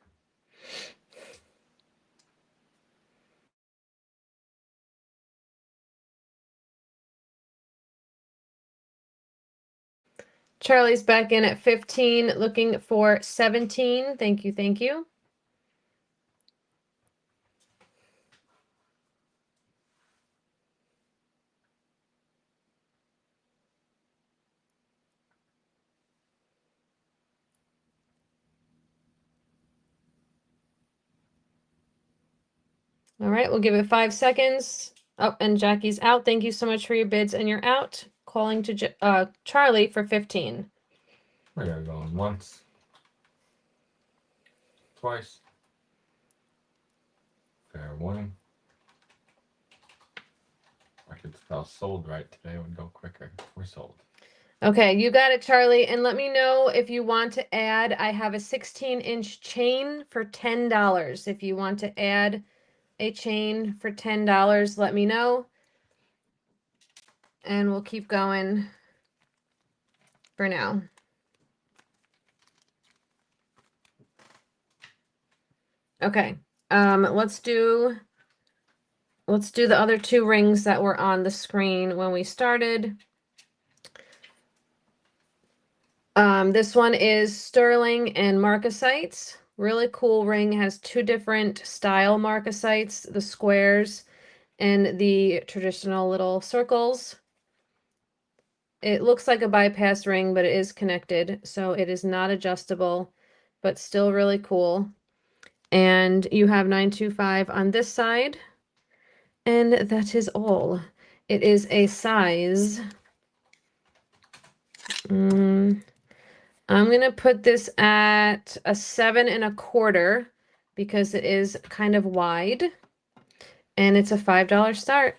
[SPEAKER 1] Charlie's back in at 15, looking for 17. Thank you, thank you. All right, we'll give it 5 seconds. Oh, and Jackie's out. Thank you so much for your bids, and you're out. Calling to Charlie for 15.
[SPEAKER 2] We are going once. Twice. Fair warning. I could spell sold right today. It would go quicker. We're sold.
[SPEAKER 1] Okay, you got it, Charlie. And let me know if you want to add. I have a 16-inch chain for $10. If you want to add a chain for $10, let me know. And we'll keep going for now. Okay, let's do the other 2 rings that were on the screen when we started. This one is sterling and marcasites. Really cool ring, has 2 different style marcasites, the squares and the traditional little circles. It looks like a bypass ring, but it is connected, so it is not adjustable, but still really cool. And you have 925 on this side, and that is all. It is a size I'm going to put this at a 7.25 because it is kind of wide and it's a $5 start.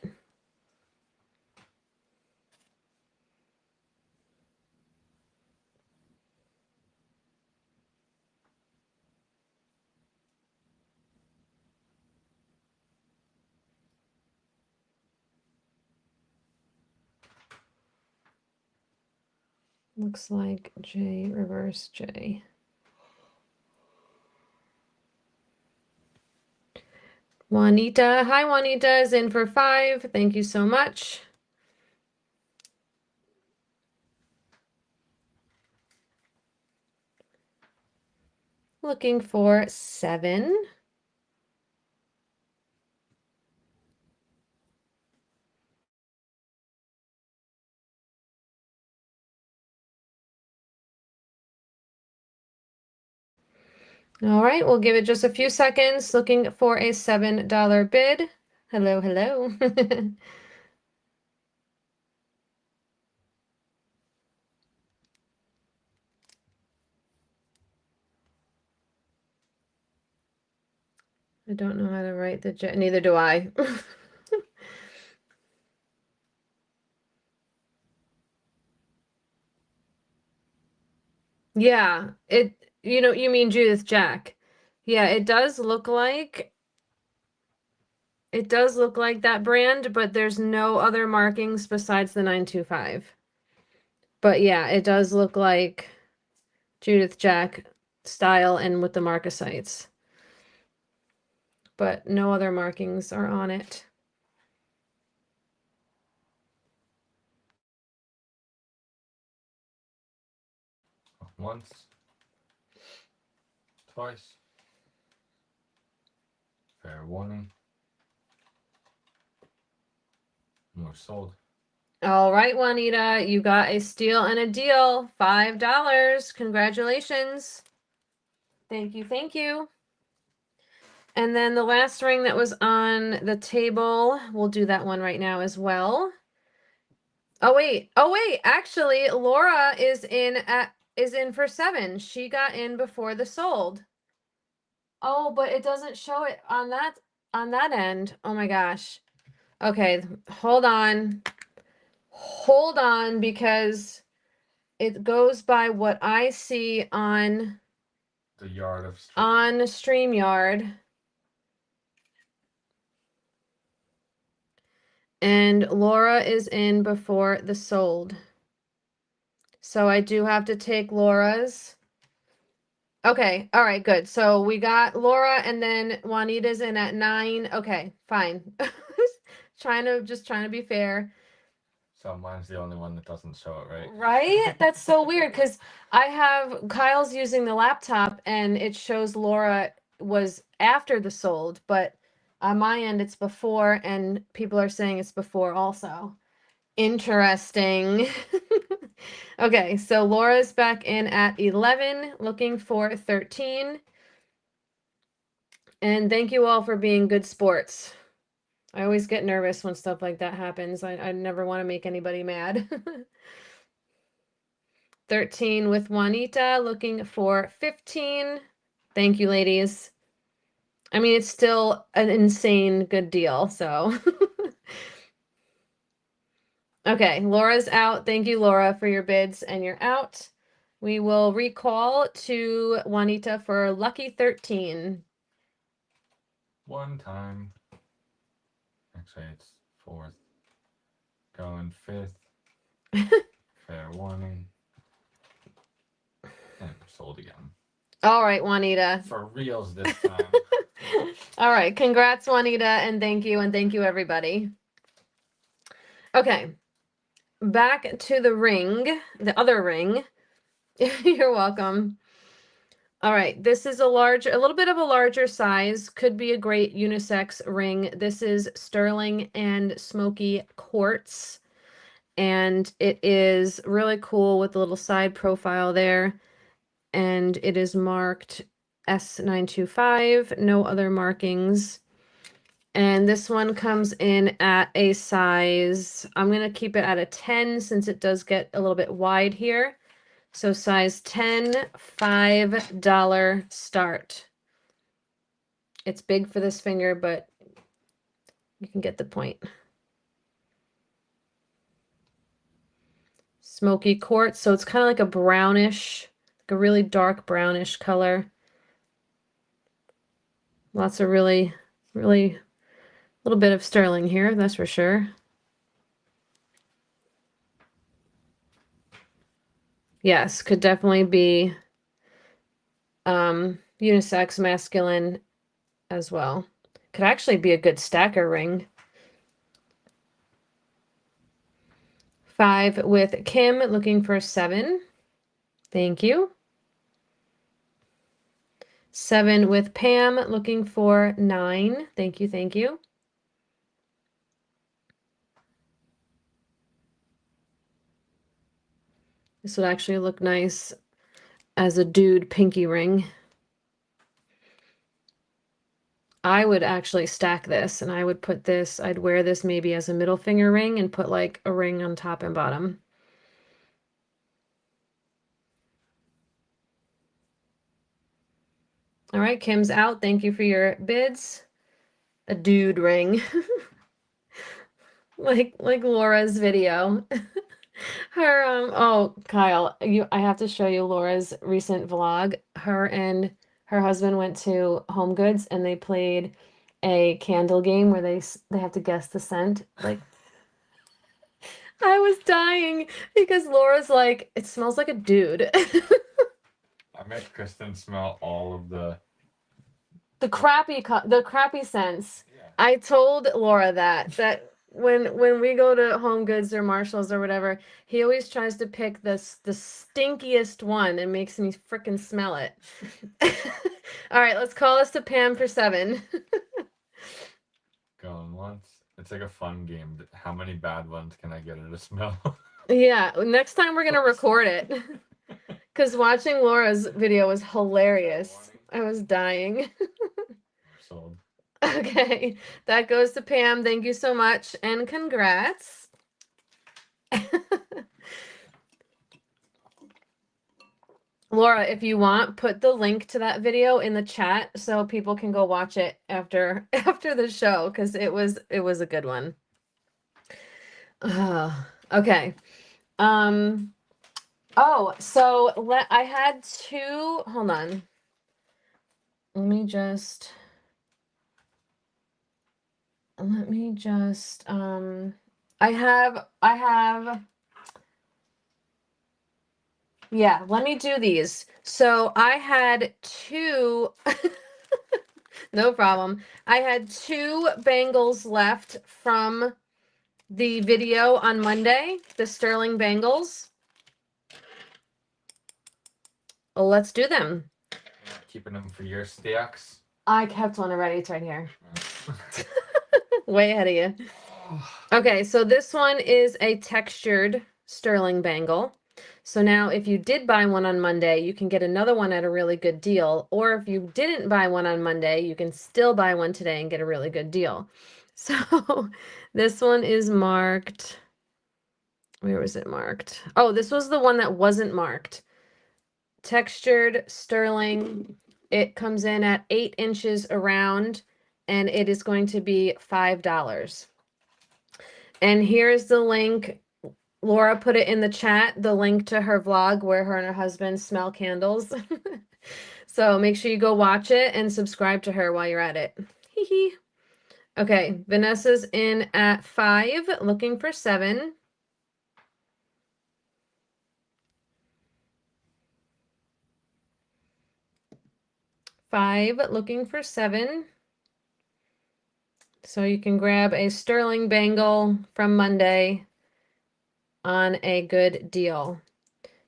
[SPEAKER 1] Looks like J, reverse J. Juanita, hi Juanita is in for 5. Thank you so much. Looking for 7. All right, we'll give it just a few seconds. Looking for a $7 bid. Hello, hello. I don't know how to write the J, neither do I. Yeah, you mean Judith Jack. Yeah, it does look like that brand, but there's no other markings besides the 925. But yeah, it does look like Judith Jack style and with the marcasites. But no other markings are on it.
[SPEAKER 2] Once, twice. Fair warning. More sold.
[SPEAKER 1] All right, Juanita, you got a steal and a deal. $5. Congratulations. Thank you, thank you. And then the last ring that was on the table, we'll do that one right now as well. Oh wait, actually Laura is in for 7. She got in before the sold. Oh, but it doesn't show it on that end. Oh my gosh. Okay, hold on. Hold on, because it goes by what I see on
[SPEAKER 2] The yard of
[SPEAKER 1] StreamYard. And Laura is in before the sold. So I do have to take Laura's. Okay, all right, good. So we got Laura and then Juanita's in at 9. Okay, fine. trying to be fair.
[SPEAKER 2] So mine's the only one that doesn't show it, right?
[SPEAKER 1] Right? That's so weird because I have Kyle's using the laptop and it shows Laura was after the sold, but on my end it's before and people are saying it's before also. Interesting. Okay, so Laura's back in at 11, looking for 13. And thank you all for being good sports. I always get nervous when stuff like that happens. I never want to make anybody mad. 13 with Juanita, looking for 15. Thank you, ladies. I mean, it's still an insane good deal, so. Okay, Laura's out. Thank you, Laura, for your bids, and you're out. We will recall to Juanita for lucky 13.
[SPEAKER 2] One time. Actually, it's 4th. Going 5th. Fair warning. And sold again.
[SPEAKER 1] All right, Juanita.
[SPEAKER 2] For reals this time.
[SPEAKER 1] All right, congrats, Juanita, and thank you everybody. Okay, back to the ring, the other ring. You're welcome. All right, this is a little bit of a larger size, could be a great unisex ring. This is sterling and smoky quartz, and it is really cool with the little side profile there, and it is marked S925, no other markings. And this one comes in at a size, I'm going to keep it at a 10 since it does get a little bit wide here. So size 10, $5 start. It's big for this finger, but you can get the point. Smoky quartz, so it's kind of like a brownish, like a really dark brownish color. Lots of really little bit of sterling here, that's for sure. Yes, could definitely be unisex, masculine as well. Could actually be a good stacker ring. 5 with Kim, looking for 7. Thank you. 7 with Pam, looking for 9. Thank you, thank you. This would actually look nice as a dude pinky ring. I would actually stack this and I would put this, I'd wear this maybe as a middle finger ring and put like a ring on top and bottom. All right, Kim's out. Thank you for your bids. A dude ring. like Laura's video. Her oh, Kyle, I have to show you Laura's recent vlog. Her and her husband went to Home Goods and they played a candle game where they have to guess the scent. Like I was dying because Laura's like, it smells like a dude.
[SPEAKER 2] I made Kristen smell all of the
[SPEAKER 1] crappy scents.
[SPEAKER 2] Yeah.
[SPEAKER 1] I told Laura that when we go to Home Goods or Marshalls or whatever, he always tries to pick the stinkiest one and makes me freaking smell it. All right, let's call this to Pam for 7.
[SPEAKER 2] Going once. It's like a fun game. How many bad ones can I get her to smell?
[SPEAKER 1] Yeah, next time we're gonna record it. Because watching Laura's video was hilarious. I was dying.
[SPEAKER 2] Sold.
[SPEAKER 1] Okay, that goes to Pam. Thank you so much and congrats. Laura, if you want, put the link to that video in the chat so people can go watch it after the show because it was a good one. Okay. Oh, so I had 2. Hold on. Let me just yeah, let me do these. So I had 2 no problem. I had 2 bangles left from the video on Monday, the sterling bangles. Well, let's do them.
[SPEAKER 2] Keeping them for your stacks.
[SPEAKER 1] I kept one already. It's right here. Way ahead of you. Okay, so this one is a textured sterling bangle. So now if you did buy one on Monday, you can get another one at a really good deal. Or if you didn't buy one on Monday, you can still buy one today and get a really good deal. So this one is marked. Where was it marked? Oh, this was the one that wasn't marked. Textured sterling. It comes in at 8 inches around and it is going to be $5. And here's the link. Laura put it in the chat, the link to her vlog where her and her husband smell candles. So make sure you go watch it and subscribe to her while you're at it. Okay, Vanessa's in at 5, looking for 7. Looking for 7. So you can grab a sterling bangle from Monday on a good deal.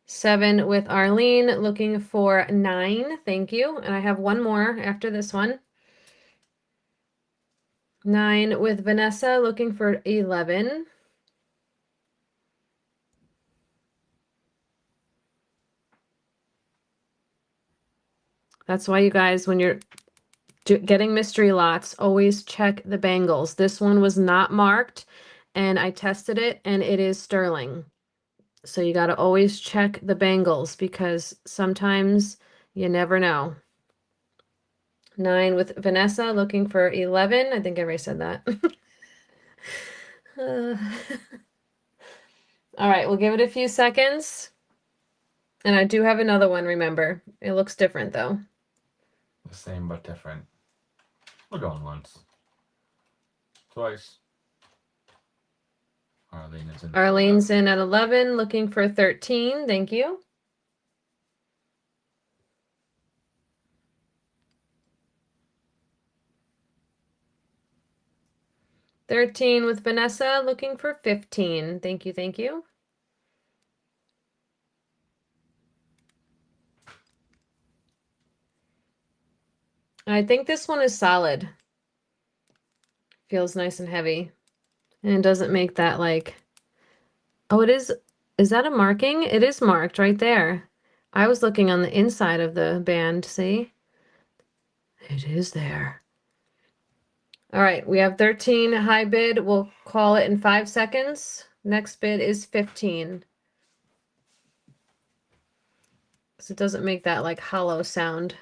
[SPEAKER 1] 7 with Arlene, looking for 9. Thank you. And I have one more after this one. 9 with Vanessa, looking for 11. That's why you guys, when you're getting mystery lots, always check the bangles. This one was not marked and I tested it and it is sterling. So you got to always check the bangles because sometimes you never know. 9 with Vanessa, looking for 11. I think I already said that. Uh, all right, we'll give it a few seconds. And I do have another one, remember. It looks different though.
[SPEAKER 2] The same but different. We're going once. Twice. Arlene is in.
[SPEAKER 1] Arlene's in at 11, looking for 13. Thank you. $13 with Vanessa, looking for 15. Thank you, thank you. I think this one is solid. Feels nice and heavy. And it doesn't make that like, oh, it is. Is that a marking? It is marked right there. I was looking on the inside of the band, see? It is there. All right, we have 13 high bid. We'll call it in 5 seconds. Next bid is 15. Because it doesn't make that like hollow sound.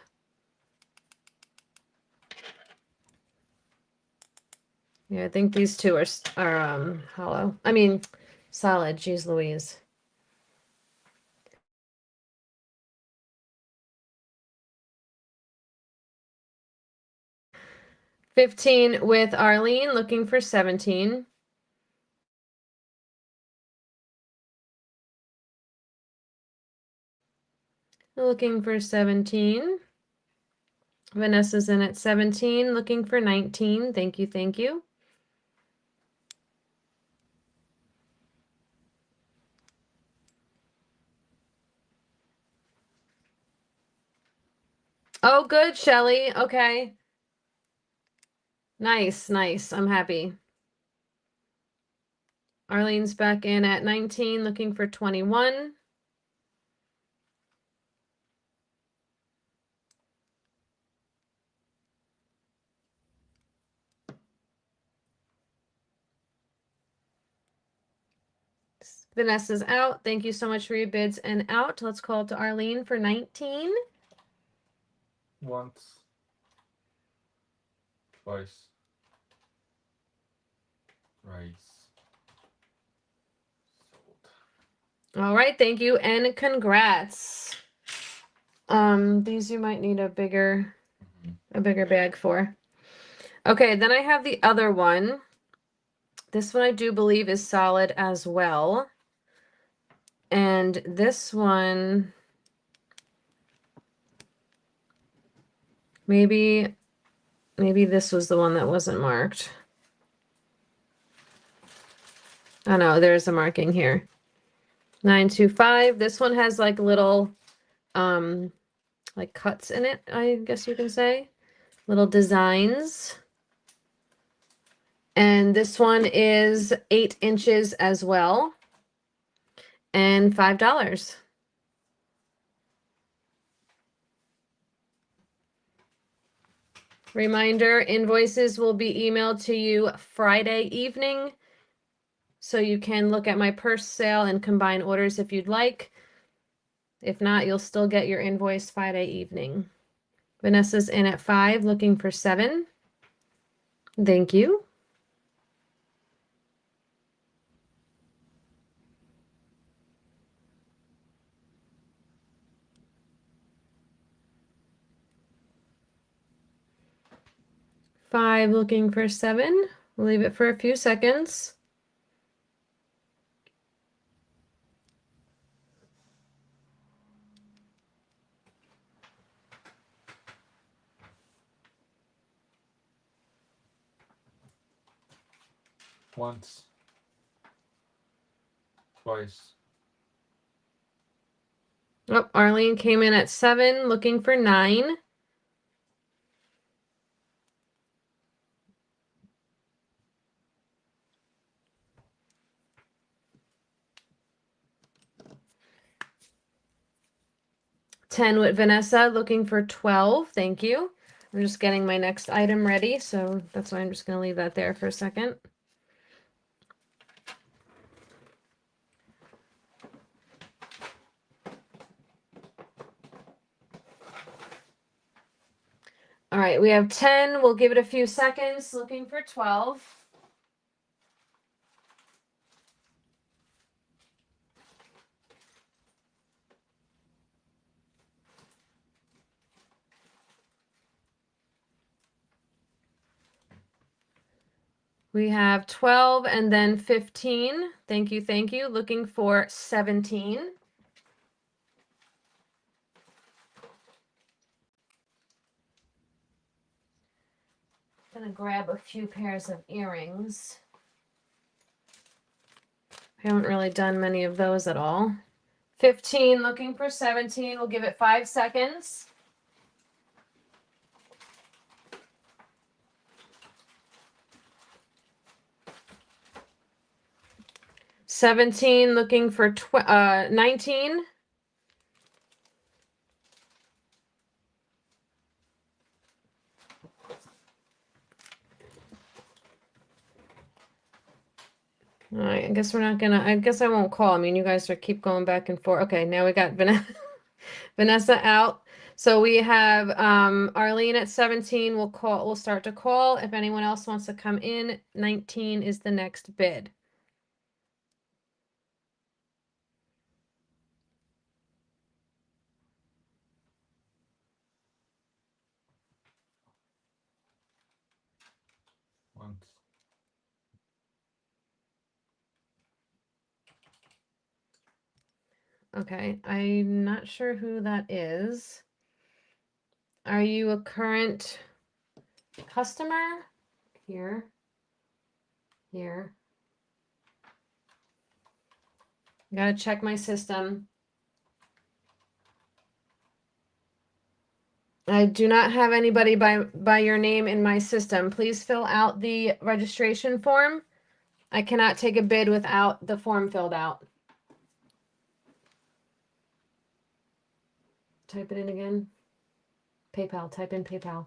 [SPEAKER 1] Yeah, I think these two are hollow. I mean, solid. Jeez Louise. $15 with Arlene, looking for 17. Looking for 17. Vanessa's in at 17, looking for 19. Thank you, thank you. Oh, good, Shelly. Okay. Nice, nice. I'm happy. Arlene's back in at 19, looking for 21. Vanessa's out. Thank you so much for your bids and out. Let's call it to Arlene for 19.
[SPEAKER 2] Once. Twice. Thrice. Sold.
[SPEAKER 1] All right, thank you and congrats. These you might need a bigger bag for. Okay, then I have the other one. This one I do believe is solid as well. And this one, maybe this was the one that wasn't marked. Oh no, there's a marking here. 925. This one has like little like cuts in it, I guess you can say. Little designs. And this one is 8 inches as well. And $5. Reminder, invoices will be emailed to you Friday evening. So you can look at my purse sale and combine orders if you'd like. If not, you'll still get your invoice Friday evening. Vanessa's in at 5, looking for 7. Thank you. Five, looking for 7. We'll leave it for a few seconds.
[SPEAKER 2] Once. Twice.
[SPEAKER 1] Oh, Arlene came in at 7, looking for 9. $10 with Vanessa, looking for 12. Thank you. I'm just getting my next item ready, so that's why I'm just going to leave that there for a second. All right, we have 10. We'll give it a few seconds looking for 12. We have 12 and then 15. Thank you, thank you. Looking for 17. Gonna grab a few pairs of earrings. I haven't really done many of those at all. 15, looking for 17. We'll give it 5 seconds. $17, looking for 19. All right, I guess we're not gonna, I guess I won't call. I mean, you guys are keep going back and forth. Okay, now we got Vanessa out. So we have Arlene at 17. We'll start to call. If anyone else wants to come in, 19 is the next bid.
[SPEAKER 2] Once.
[SPEAKER 1] Okay, I'm not sure who that is. Are you a current customer? Here. Here. Gotta check my system. I do not have anybody by your name in my system. Please fill out the registration form. I cannot take a bid without the form filled out. Type it in again. PayPal, type in PayPal.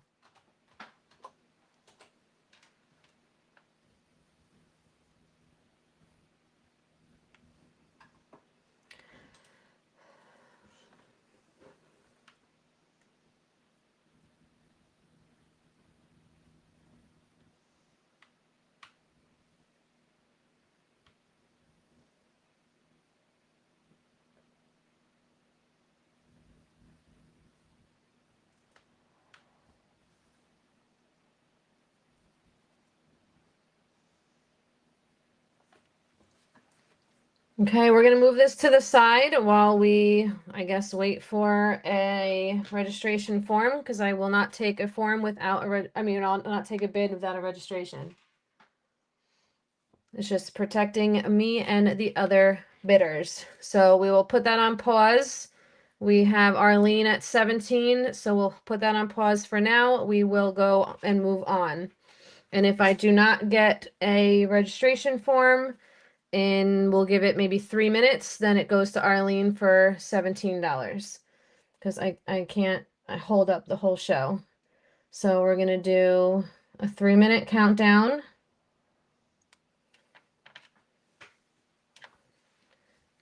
[SPEAKER 1] Okay, we're gonna move this to the side while we, I guess, wait for a registration form because I will not take a form without I'll not take a bid without a registration. It's just protecting me and the other bidders. So we will put that on pause. We have Arlene at 17, so we'll put that on pause for now. We will go and move on. And if I do not get a registration form, and we'll give it maybe 3 minutes, then it goes to Arlene for $17 because I can't hold up the whole show. So we're gonna do a 3-minute countdown.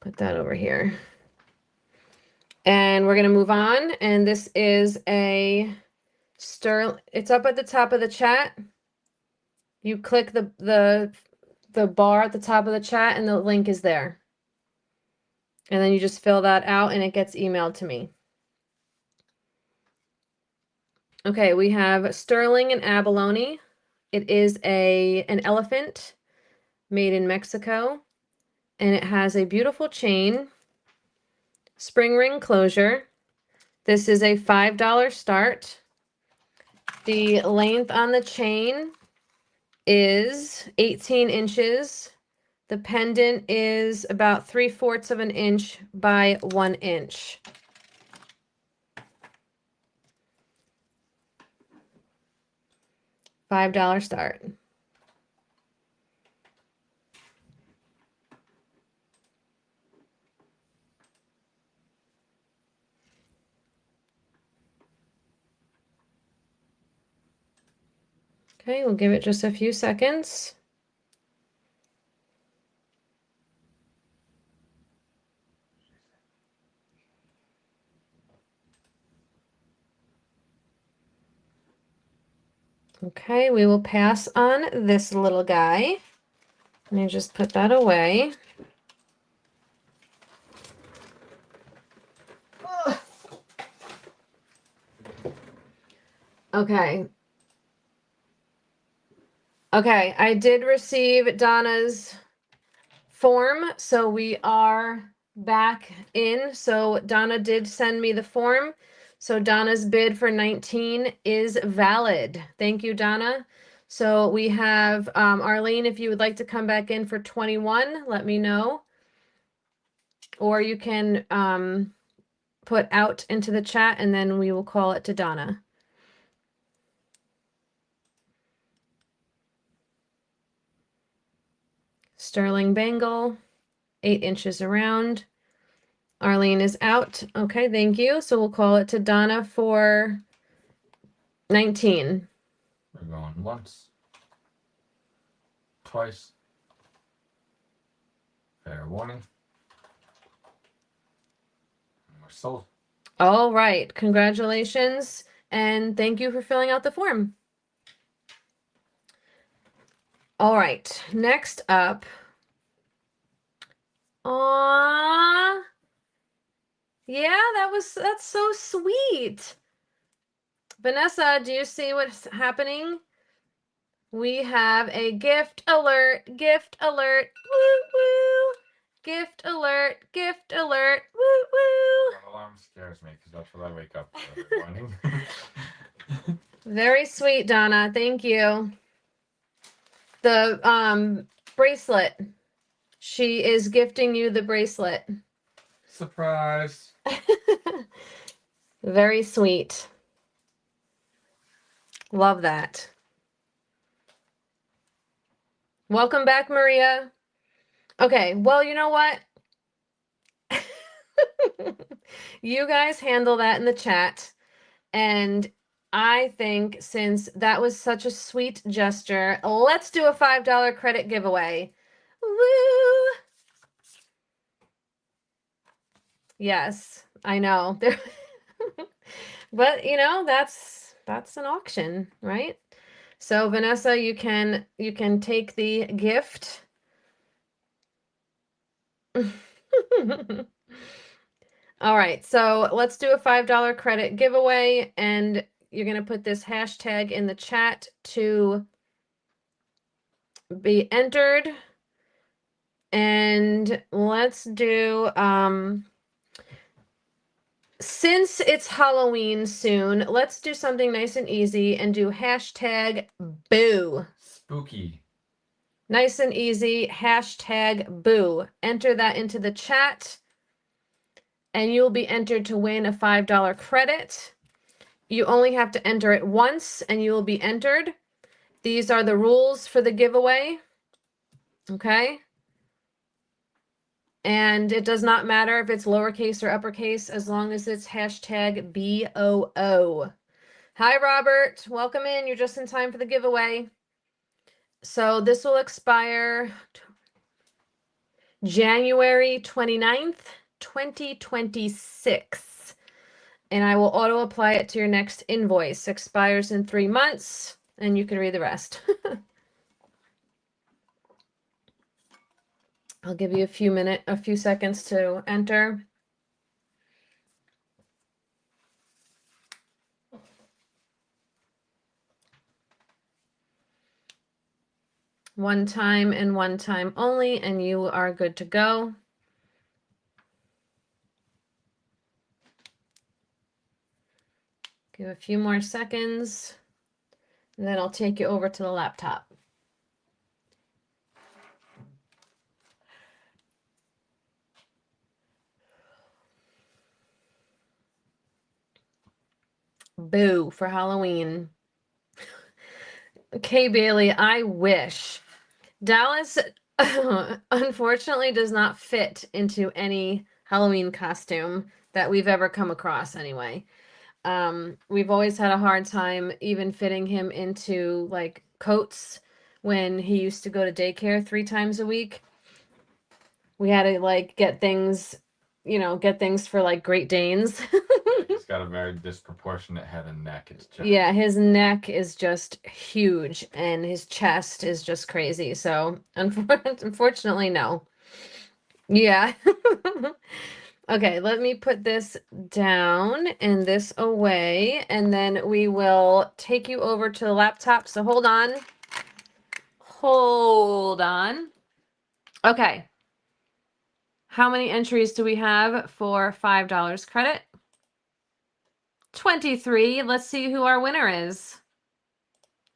[SPEAKER 1] Put that over here. And we're gonna move on. And this is a it's up at the top of the chat. You click the bar at the top of the chat and the link is there. And then you just fill that out and it gets emailed to me. Okay, we have sterling and abalone. It is an elephant made in Mexico, and it has a beautiful chain, spring ring closure. This is a $5 start. The length on the chain is 18 inches. The pendant is about 3/4 of an inch by 1 inch. $5 start. Okay, we'll give it just a few seconds. Okay, we will pass on this little guy. Let me just put that away. Okay. Okay, I did receive Donna's form, so we are back in. So Donna did send me the form. So Donna's bid for 19 is valid. Thank you, Donna. So we have Arlene, if you would like to come back in for 21, let me know. Or you can put out into the chat and then we will call it to Donna. Sterling bangle, 8 inches around. Arlene is out. Okay, thank you. So we'll call it to Donna for 19.
[SPEAKER 2] We're going once, twice. Fair warning. And we're sold.
[SPEAKER 1] All right. Congratulations. And thank you for filling out the form. All right. Next up. Aww. Yeah, that's so sweet. Vanessa, do you see what's happening? We have a gift alert, woo woo. Gift alert, woo woo.
[SPEAKER 2] That alarm scares me because that's what I wake up every morning.
[SPEAKER 1] Very sweet, Donna. Thank you. The bracelet. She is gifting you the bracelet.
[SPEAKER 2] Surprise.
[SPEAKER 1] Very sweet. Love that. Welcome back, Maria. Okay, well, you know what? You guys handle that in the chat. And I think since that was such a sweet gesture, let's do a $5 credit giveaway. Woo! Yes, I know. But you know, that's an auction, right? So Vanessa, you can take the gift. All right, so let's do a $5 credit giveaway, and you're going to put this hashtag in the chat to be entered. And let's do, since it's Halloween soon, let's do something nice and easy and do hashtag boo.
[SPEAKER 2] Spooky.
[SPEAKER 1] Nice and easy, hashtag boo. Enter that into the chat. And you'll be entered to win a $5 credit. You only have to enter it once and you will be entered. These are the rules for the giveaway. Okay. And it does not matter if it's lowercase or uppercase as long as it's hashtag BOO. Hi, Robert. Welcome in. You're just in time for the giveaway. So this will expire January 29th. 2026, and I will auto apply it to your next invoice. Expires in 3 months, and you can read the rest. I'll give you a few seconds to enter. One time and one time only, and you are good to go. Give a few more seconds, and then I'll take you over to the laptop. Boo for Halloween. Okay, Bailey, I wish. Dallas unfortunately does not fit into any Halloween costume that we've ever come across anyway. We've always had a hard time even fitting him into like coats when he used to go to daycare 3 times a week. We had to like get things for like Great Danes.
[SPEAKER 2] He's got a very disproportionate head and neck. It's just
[SPEAKER 1] Yeah, his neck is just huge and his chest is just crazy. So, unfortunately, no. Yeah. Okay, let me put this down and this away, and then we will take you over to the laptop. So hold on. Hold on. Okay. How many entries do we have for $5 credit? 23. Let's see who our winner is.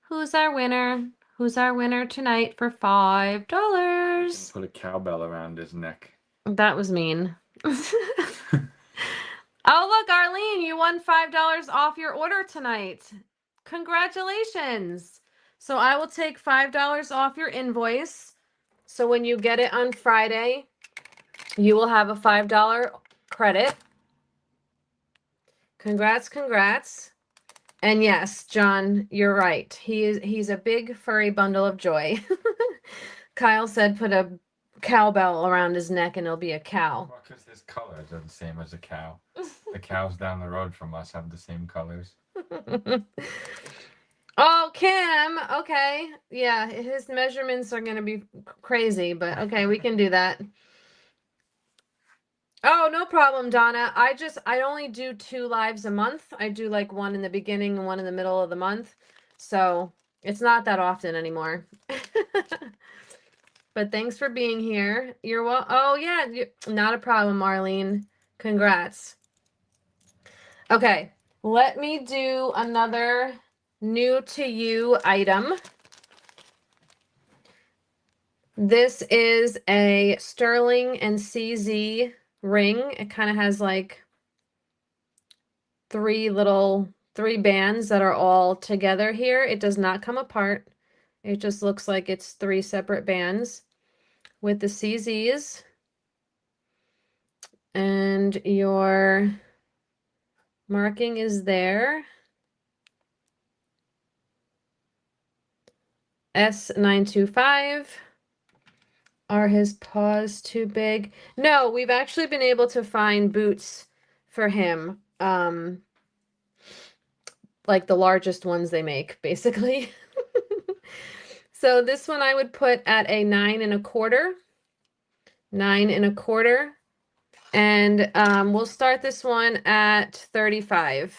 [SPEAKER 1] Who's our winner? Who's our winner tonight for $5?
[SPEAKER 2] put a cowbell around his neck.
[SPEAKER 1] That was mean. Oh, look, Arlene, you won $5 off your order tonight. Congratulations. So I will take $5 off your invoice. So when you get it on Friday, you will have a $5 credit. Congrats, congrats. And yes, John, you're right. He's a big furry bundle of joy. Kyle said put a cowbell around his neck and it'll be a cow.
[SPEAKER 2] Well, because his colors are the same as a cow. The cows down the road from us have the same colors.
[SPEAKER 1] Oh, Kim. Okay. Yeah, his measurements are going to be crazy, but okay, we can do that. Oh, no problem, Donna. I only do 2 lives a month. I do like one in the beginning and one in the middle of the month. So it's not that often anymore. But thanks for being here. You're well. Oh, yeah. Not a problem, Marlene. Congrats. Okay. Let me do another new to you item. This is a sterling and CZ ring. It kind of has like 3 bands that are all together here. It does not come apart. It just looks like it's 3 separate bands with the CZs. And your marking is there. S925. Are his paws too big? No, we've actually been able to find boots for him. Like the largest ones they make, basically. So this one I would put at a 9 1/4. 9 1/4. And we'll start this one at 35.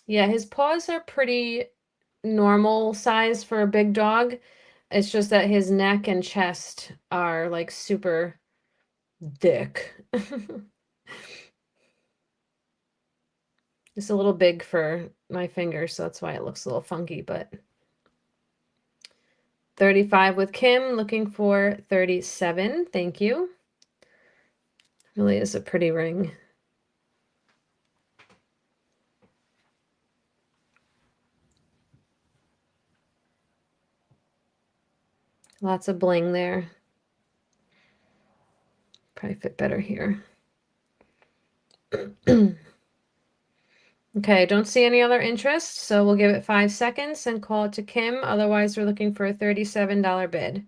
[SPEAKER 1] Yeah, his paws are pretty normal size for a big dog. It's just that his neck and chest are like super thick. It's a little big for my fingers, so that's why it looks a little funky, but 35 with Kim, looking for 37. Thank you. Really is a pretty ring. Lots of bling there. Probably fit better here. Okay, don't see any other interest, so we'll give it 5 seconds and call it to Kim. Otherwise, we're looking for a $37 bid.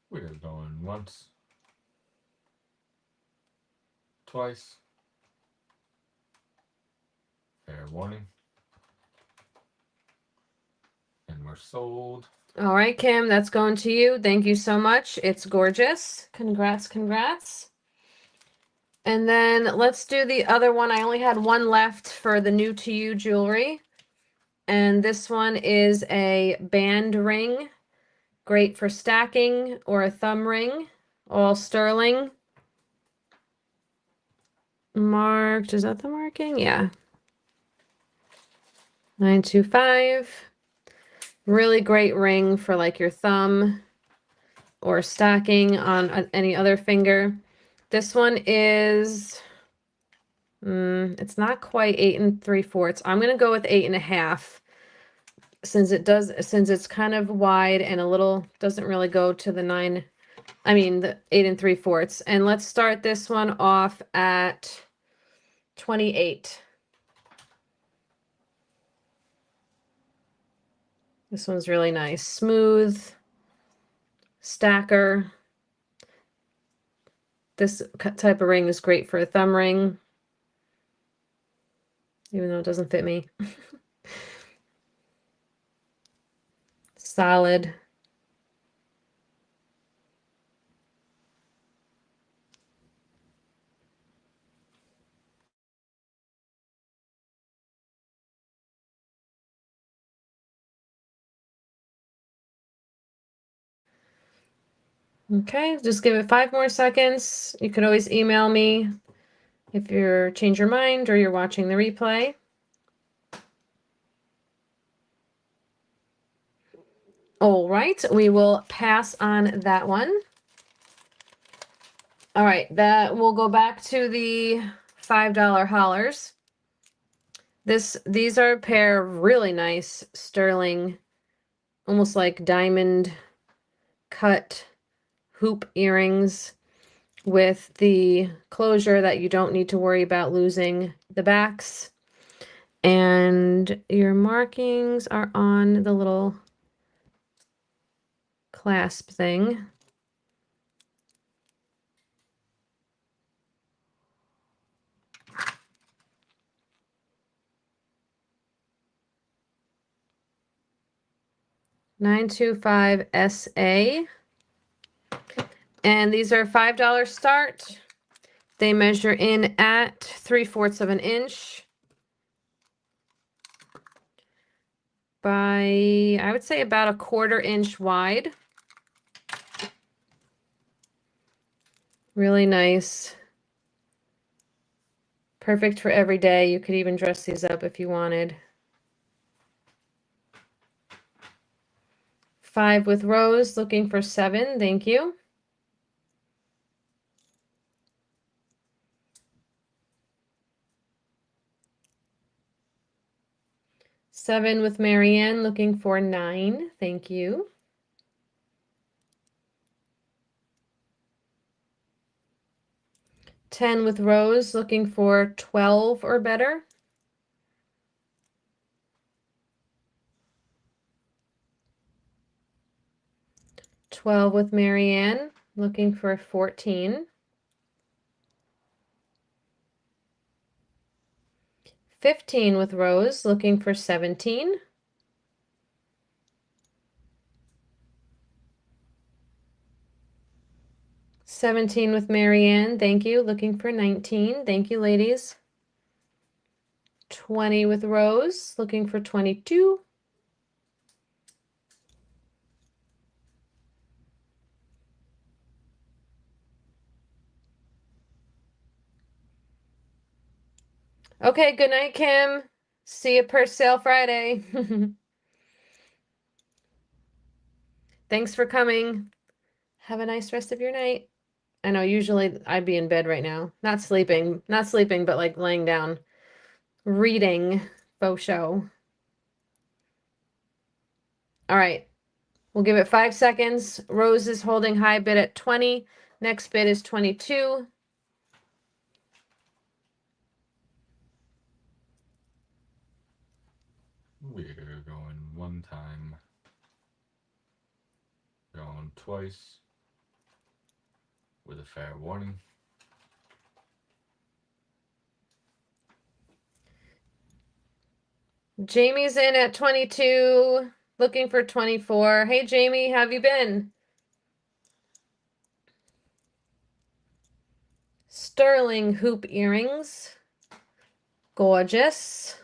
[SPEAKER 2] We're going once, twice. Fair warning. And we're sold.
[SPEAKER 1] All right, Kim, that's going to you. Thank you so much. It's gorgeous. Congrats, congrats. And then let's do the other one. I only had one left for the new to you jewelry. And this one is a band ring. Great for stacking, or a thumb ring. All sterling. Marked. Is that the marking? Yeah. 925. Really great ring for like your thumb or stacking on any other finger. This one is, it's not quite 8 3/4. I'm going to go with 8 1/2 since it's kind of wide and a little, doesn't really go to the 9, the 8 3/4. And let's start this one off at 28. This one's really nice. Smooth. Stacker. This type of ring is great for a thumb ring, even though it doesn't fit me. Solid. Okay, just give it 5 more seconds. You could always email me if you're change your mind or you're watching the replay. All right, we will pass on that one. All right, that will go back to the $5 hollers. These are a pair of really nice sterling, almost like diamond cut hoop earrings with the closure that you don't need to worry about losing the backs. And your markings are on the little clasp thing. $925SA. And these are $5 start. They measure in at 3/4 of an inch by, I would say, about a 1/4 inch wide. Really nice. Perfect for every day. You could even dress these up if you wanted. 5 with rose, looking for 7. Thank you. Seven with Marianne, looking for 9. Thank you. Ten with Rose, looking for 12 or better. Twelve with Marianne, looking for 14. 15 with Rose, looking for 17. 17 with Marianne, thank you, looking for 19. Thank you, ladies. 20 with Rose, looking for 22. Okay, good night, Kim. See you per sale Friday. Thanks for coming. Have a nice rest of your night. I know usually I'd be in bed right now. Not sleeping, but like laying down, reading faux show. All right. We'll give it 5 seconds. Rose is holding high bid at 20. Next bid is 22.
[SPEAKER 2] We're going 1 time. Going twice. With a fair warning.
[SPEAKER 1] Jamie's in at 22, looking for 24. Hey, Jamie, how have you been? Sterling hoop earrings. Gorgeous.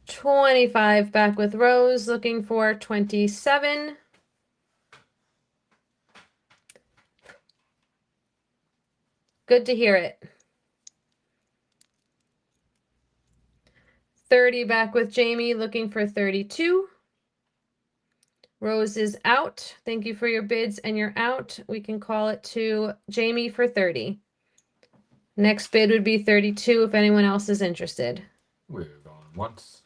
[SPEAKER 1] 25 back with Rose, looking for 27. Good to hear it. 30 back with Jamie, looking for 32. Rose is out. Thank you for your bids and you're out. We can call it to Jamie for 30. Next bid would be 32 if anyone else is interested.
[SPEAKER 2] We're going once.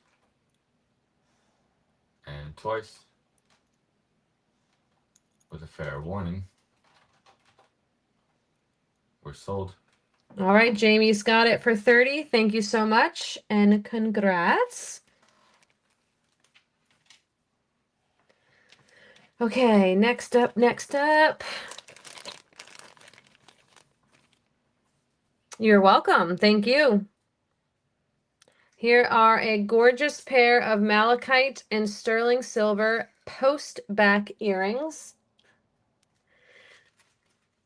[SPEAKER 2] And twice. With a fair warning. We're sold.
[SPEAKER 1] All right, Jamie's got it for 30. Thank you so much, and congrats. Okay, next up. You're welcome. Thank you. Here are a gorgeous pair of malachite and sterling silver post back earrings.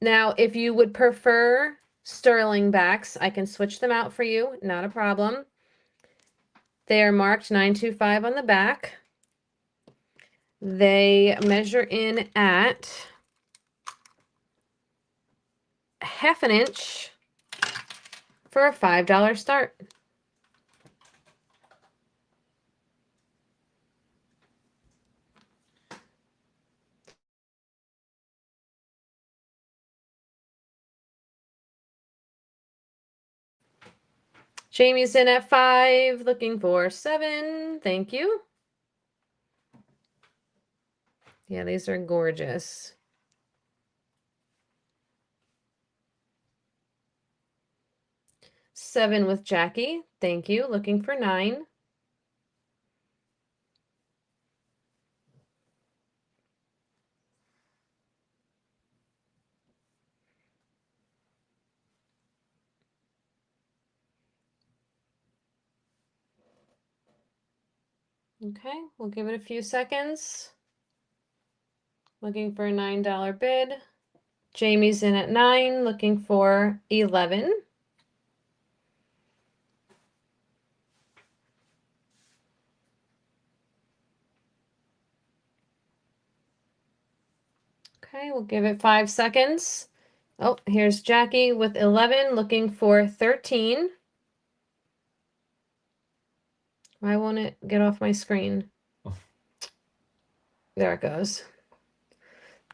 [SPEAKER 1] Now, if you would prefer sterling backs, I can switch them out for you. Not a problem. They are marked 925 on the back. They measure in at ½ inch for a $5 start. Jamie's in at 5, looking for 7. Thank you. Yeah, these are gorgeous. 7 with Jackie. Thank you. Looking for 9. Okay, we'll give it a few seconds. Looking for a $9 bid. Jamie's in at 9, looking for 11. Okay, we'll give it 5 seconds. Oh, here's Jackie with 11, looking for 13. Why won't it get off my screen? There it goes.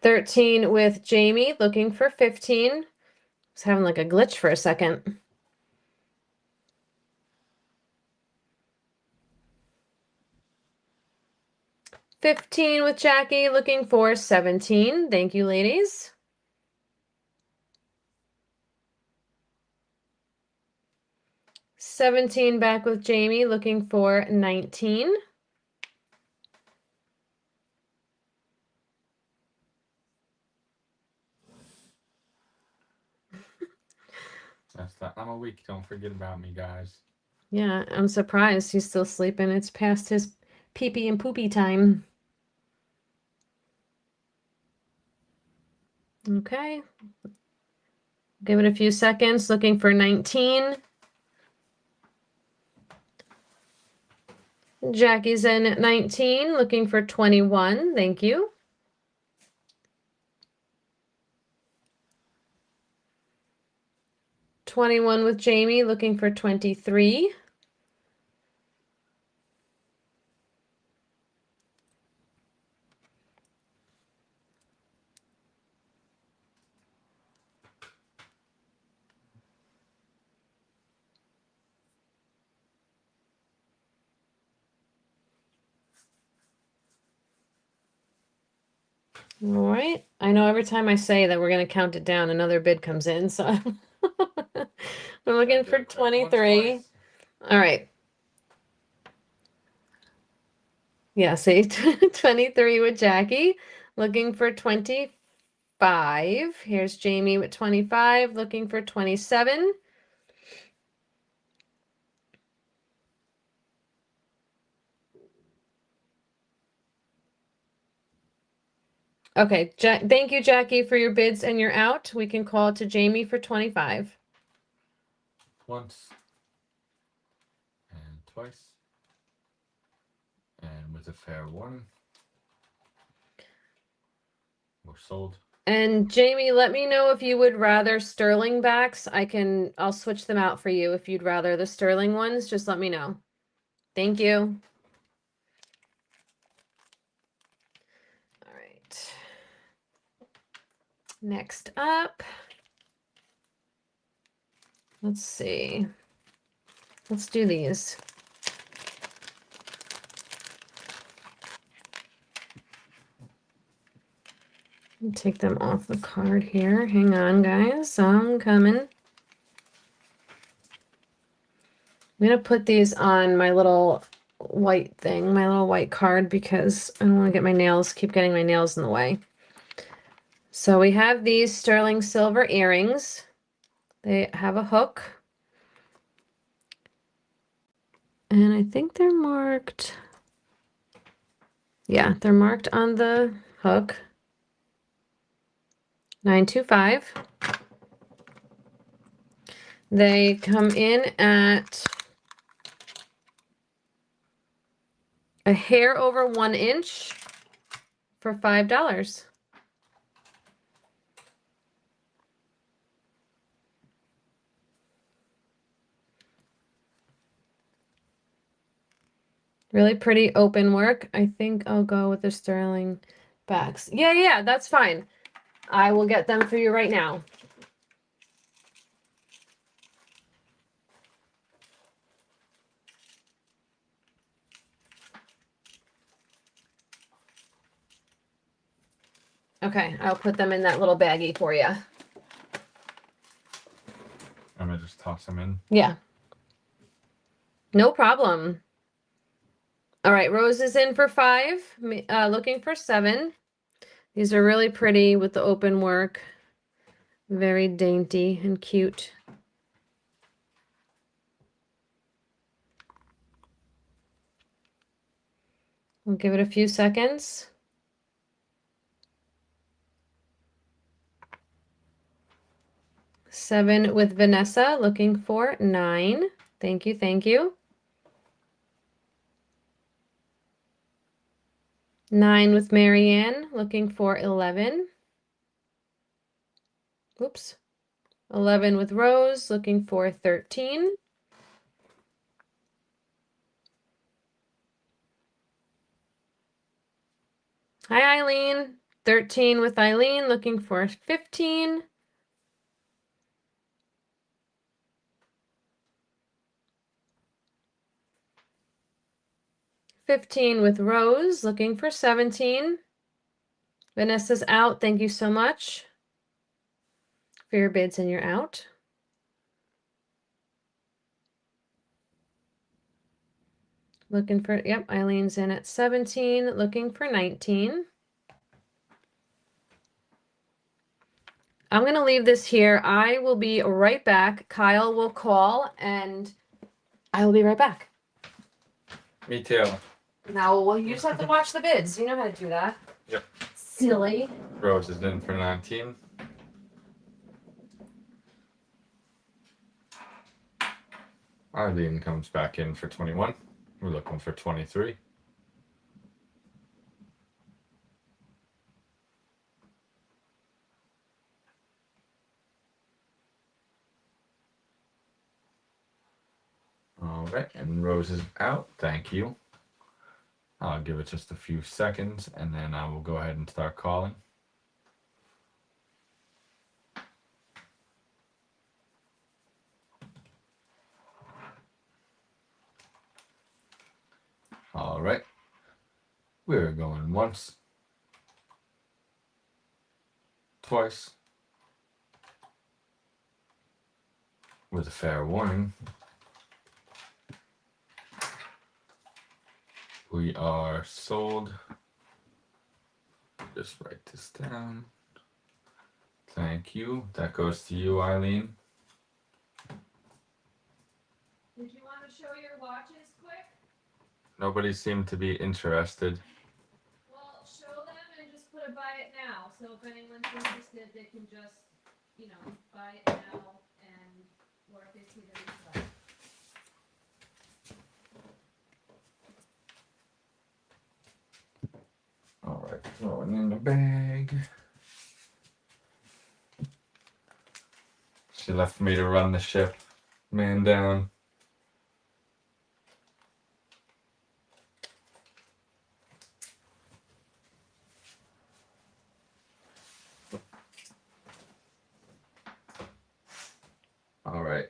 [SPEAKER 1] 13 with Jamie, looking for 15. Was having like a glitch for a second. $15 with Jackie, looking for 17. Thank you, ladies. $17 back with Jamie, looking for 19.
[SPEAKER 2] That's that. I'm a week. Don't forget about me, guys.
[SPEAKER 1] Yeah, I'm surprised he's still sleeping. It's past his pee-pee and poopy time. Okay. Give it a few seconds, looking for 19. Jackie's in at 19, looking for 21. Thank you. $21 with Jamie, looking for 23. All right. I know every time I say that we're going to count it down, another bid comes in. So we're looking for 23. All right. Yeah, see, 23 with Jackie, looking for 25. Here's Jamie with 25, looking for 27. Okay, thank you, Jackie, for your bids, and you're out. We can call to Jamie for 25.
[SPEAKER 2] Once. And twice. And with a fair warning. We're sold.
[SPEAKER 1] And Jamie, let me know if you would rather sterling backs. I'll switch them out for you. If you'd rather the sterling ones, just let me know. Thank you. All right. Next up, let's see. Let's do these. Take them off the card here. Hang on, guys. I'm coming. I'm going to put these on my little white thing, my little white card, because I don't want to get my nails, keep getting my nails in the way. So we have these sterling silver earrings. They have a hook. And I think they're marked. Yeah, they're marked on the hook. 925. They come in at a hair over 1 inch for $5. Really pretty open work. I think I'll go with the sterling backs. Yeah, that's fine. I will get them for you right now. Okay, I'll put them in that little baggie for you.
[SPEAKER 2] I'm gonna just toss them in.
[SPEAKER 1] Yeah. No problem. All right, Rose is in for 5, looking for 7. These are really pretty with the open work. Very dainty and cute. We'll give it a few seconds. Seven with Vanessa, looking for 9. Thank you, thank you. 9 with Marianne, looking for 11. Oops. 11 with Rose, looking for 13. Hi, Eileen. 13 with Eileen, looking for 15. 15 with Rose, looking for 17. Vanessa's out. Thank you so much for your bids, and you're out. Looking for, yep, Eileen's in at 17, looking for 19. I'm going to leave this here. I will be right back. Kyle will call, and I will be right back.
[SPEAKER 2] Me too.
[SPEAKER 1] Now, well, you just have to watch the bids. You know how to do that.
[SPEAKER 2] Yep.
[SPEAKER 1] Silly.
[SPEAKER 2] Rose is in for 19. Arlene comes back in for 21. We're looking for 23. All right, and Rose is out. Thank you. I'll give it just a few seconds, and then I will go ahead and start calling. All right. We're going once, twice, with a fair warning. We are sold. Just write this down. Thank you. That goes to you, Eileen.
[SPEAKER 1] Did you want to show your watches quick?
[SPEAKER 2] Nobody seemed to be interested.
[SPEAKER 1] Well, show them and just put a buy it now. So if anyone's interested, they can just, buy it now, and or if they see the resale.
[SPEAKER 2] All right, throwing in the bag. She left me to run the ship. Man down. All right.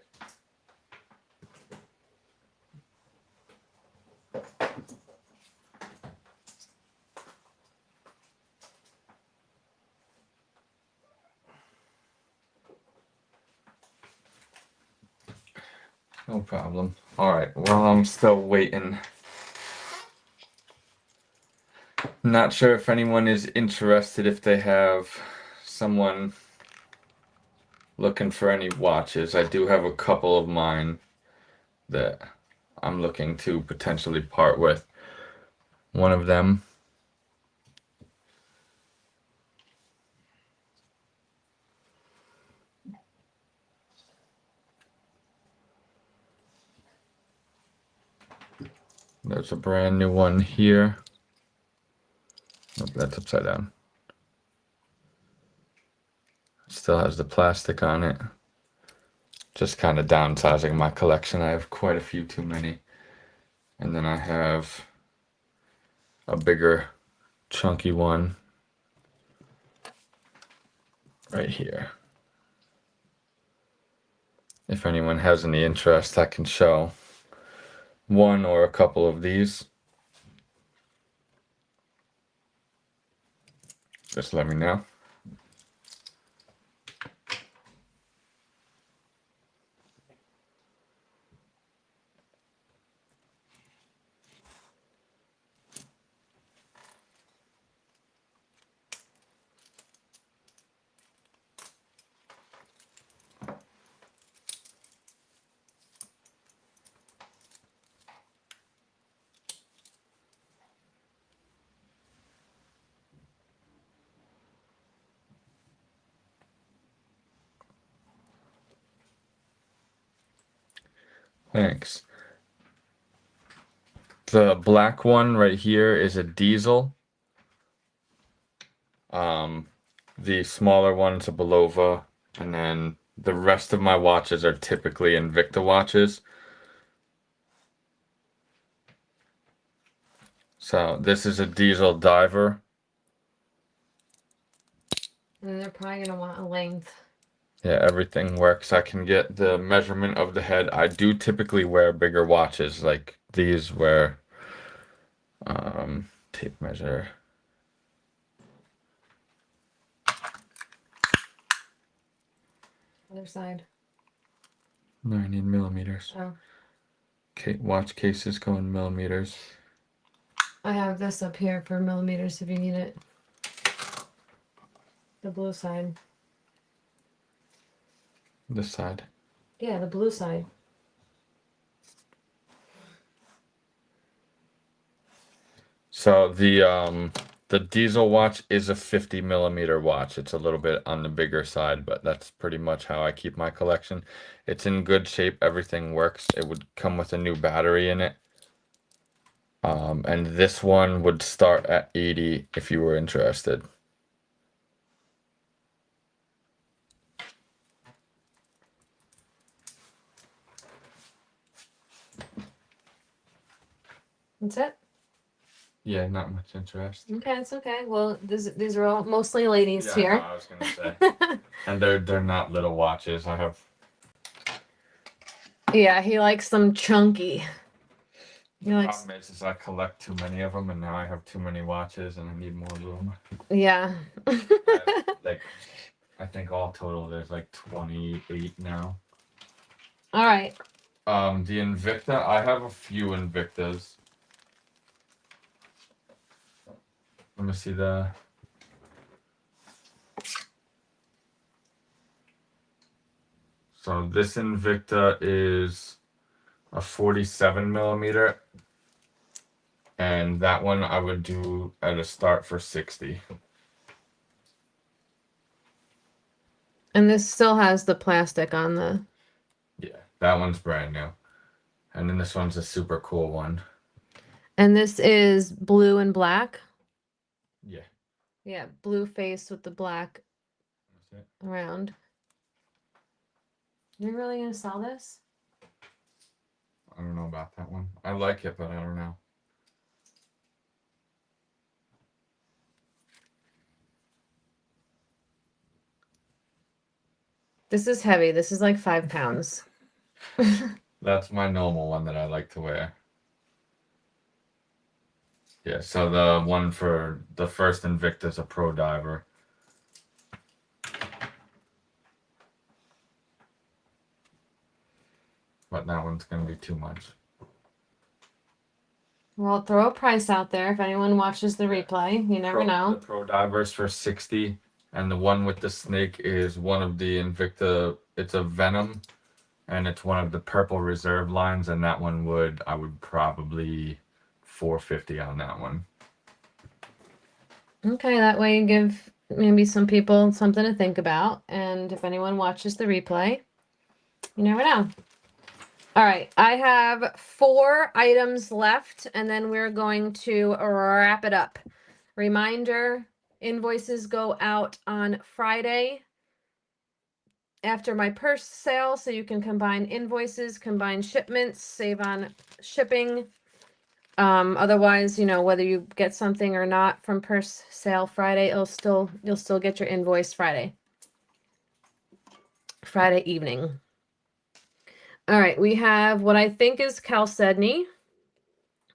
[SPEAKER 2] No problem. All right, well, I'm still waiting. Not sure if anyone is interested, if they have someone looking for any watches. I do have a couple of mine that I'm looking to potentially part with. One of them. There's a brand new one here. Nope, that's upside down. Still has the plastic on it. Just kind of downsizing my collection. I have quite a few too many. And then I have a bigger, chunky one right here. If anyone has any interest, I can show one or a couple of these. Just let me know. Thanks. The black one right here is a diesel. The smaller one's a Belova, and then the rest of my watches are typically Invicta watches. So this is a diesel diver.
[SPEAKER 1] And they're probably gonna want a length.
[SPEAKER 2] Yeah, everything works. I can get the measurement of the head. I do typically wear bigger watches like these where tape measure.
[SPEAKER 1] Other side.
[SPEAKER 2] 90 millimeters.
[SPEAKER 1] Oh.
[SPEAKER 2] Okay, watch cases go in millimeters.
[SPEAKER 1] I have this up here for millimeters if you need it. The blue side.
[SPEAKER 2] This side.
[SPEAKER 1] Yeah, the blue side.
[SPEAKER 2] So the diesel watch is a 50 millimeter watch. It's a little bit on the bigger side, but that's pretty much how I keep my collection. It's in good shape. Everything works. It would come with a new battery in it. And this one would start at 80 if you were interested.
[SPEAKER 1] That's it?
[SPEAKER 2] Yeah, not much interest.
[SPEAKER 1] Okay, it's okay. Well, these are all mostly ladies
[SPEAKER 2] Yeah,
[SPEAKER 1] here.
[SPEAKER 2] no, I was gonna say. And they're not little watches. I have.
[SPEAKER 1] Yeah, he likes them chunky. He
[SPEAKER 2] The
[SPEAKER 1] likes.
[SPEAKER 2] problem is I collect too many of them, and now I have too many watches, and I need more room.
[SPEAKER 1] Yeah.
[SPEAKER 2] Like, I think all total there's like 28 now.
[SPEAKER 1] All right.
[SPEAKER 2] The Invicta, I have a few Invictas. Let me see the. So this Invicta is a 47 millimeter, and that one I would do at a start for 60.
[SPEAKER 1] And this still has the plastic on the.
[SPEAKER 2] Yeah, that one's brand new. And then this one's a super cool one.
[SPEAKER 1] And this is blue and black.
[SPEAKER 2] Yeah.
[SPEAKER 1] Yeah, blue face with the black
[SPEAKER 2] That's it.
[SPEAKER 1] around. You're really gonna sell this?
[SPEAKER 2] I don't know about that one. I like it, but I don't know.
[SPEAKER 1] This is heavy. This is like 5 pounds.
[SPEAKER 2] That's my normal one that I like to wear. Yeah, so the one for the first Invicta is a Pro Diver. but that one's going to be too much.
[SPEAKER 1] Well, throw a price out there if anyone watches the replay. You never know.
[SPEAKER 2] The Pro Divers for 60, and the one with the snake is one of the Invicta. It's a Venom, and it's one of the Purple Reserve lines, and that one I would probably 450 on that one.
[SPEAKER 1] Okay, that way you give maybe some people something to think about. And if anyone watches the replay, you never know. All right, I have 4 items left, and then we're going to wrap it up. Reminder, invoices go out on Friday after my purse sale, so you can combine invoices, combine shipments, save on shipping. Otherwise, whether you get something or not from purse sale Friday, you'll still get your invoice Friday evening. All right, we have what I think is chalcedony.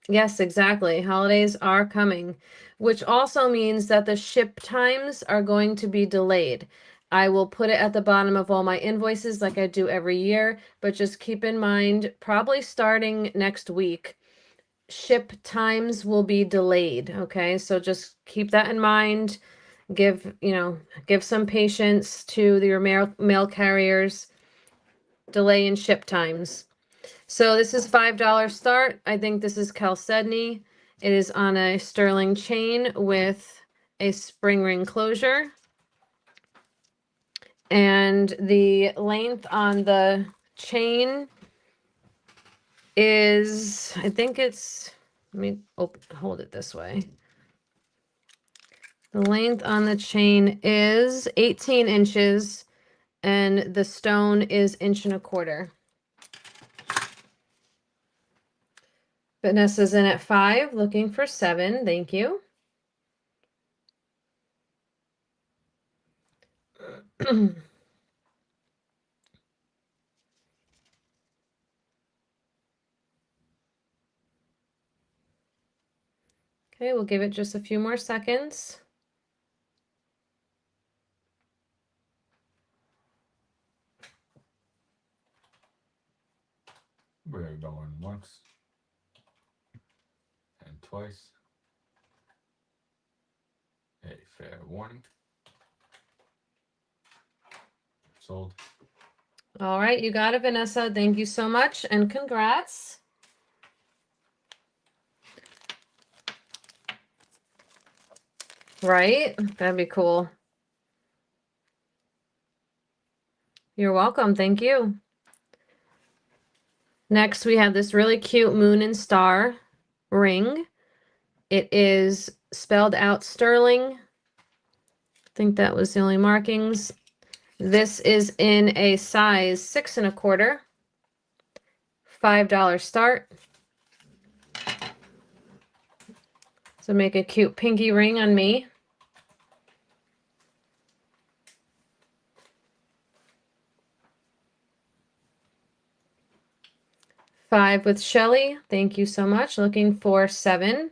[SPEAKER 1] Yes, exactly. Holidays are coming, which also means that the ship times are going to be delayed. I will put it at the bottom of all my invoices like I do every year, but just keep in mind, probably starting next week, ship times will be delayed. Okay, so just keep that in mind. Give some patience to your mail carriers. Delay in ship times. So this is $5 start. I think this is chalcedony. It is on a sterling chain with a spring ring closure. And the length on the chain is, I think it's, let me hold it this way. The length on the chain is 18 inches and the stone is 1.25 inches. Vanessa's in at 5, looking for 7. Thank you. Okay, we'll give it just a few more seconds.
[SPEAKER 2] We're going once and twice. A fair warning. Sold.
[SPEAKER 1] All right, you got it, Vanessa. Thank you so much and congrats. Right? That'd be cool. You're welcome. Thank you. Next, we have this really cute moon and star ring. It is spelled out sterling. I think that was the only markings. This is in a size 6 1/4. $5 start. So make a cute pinky ring on me. $5 with Shelly. Thank you so much. Looking for 7.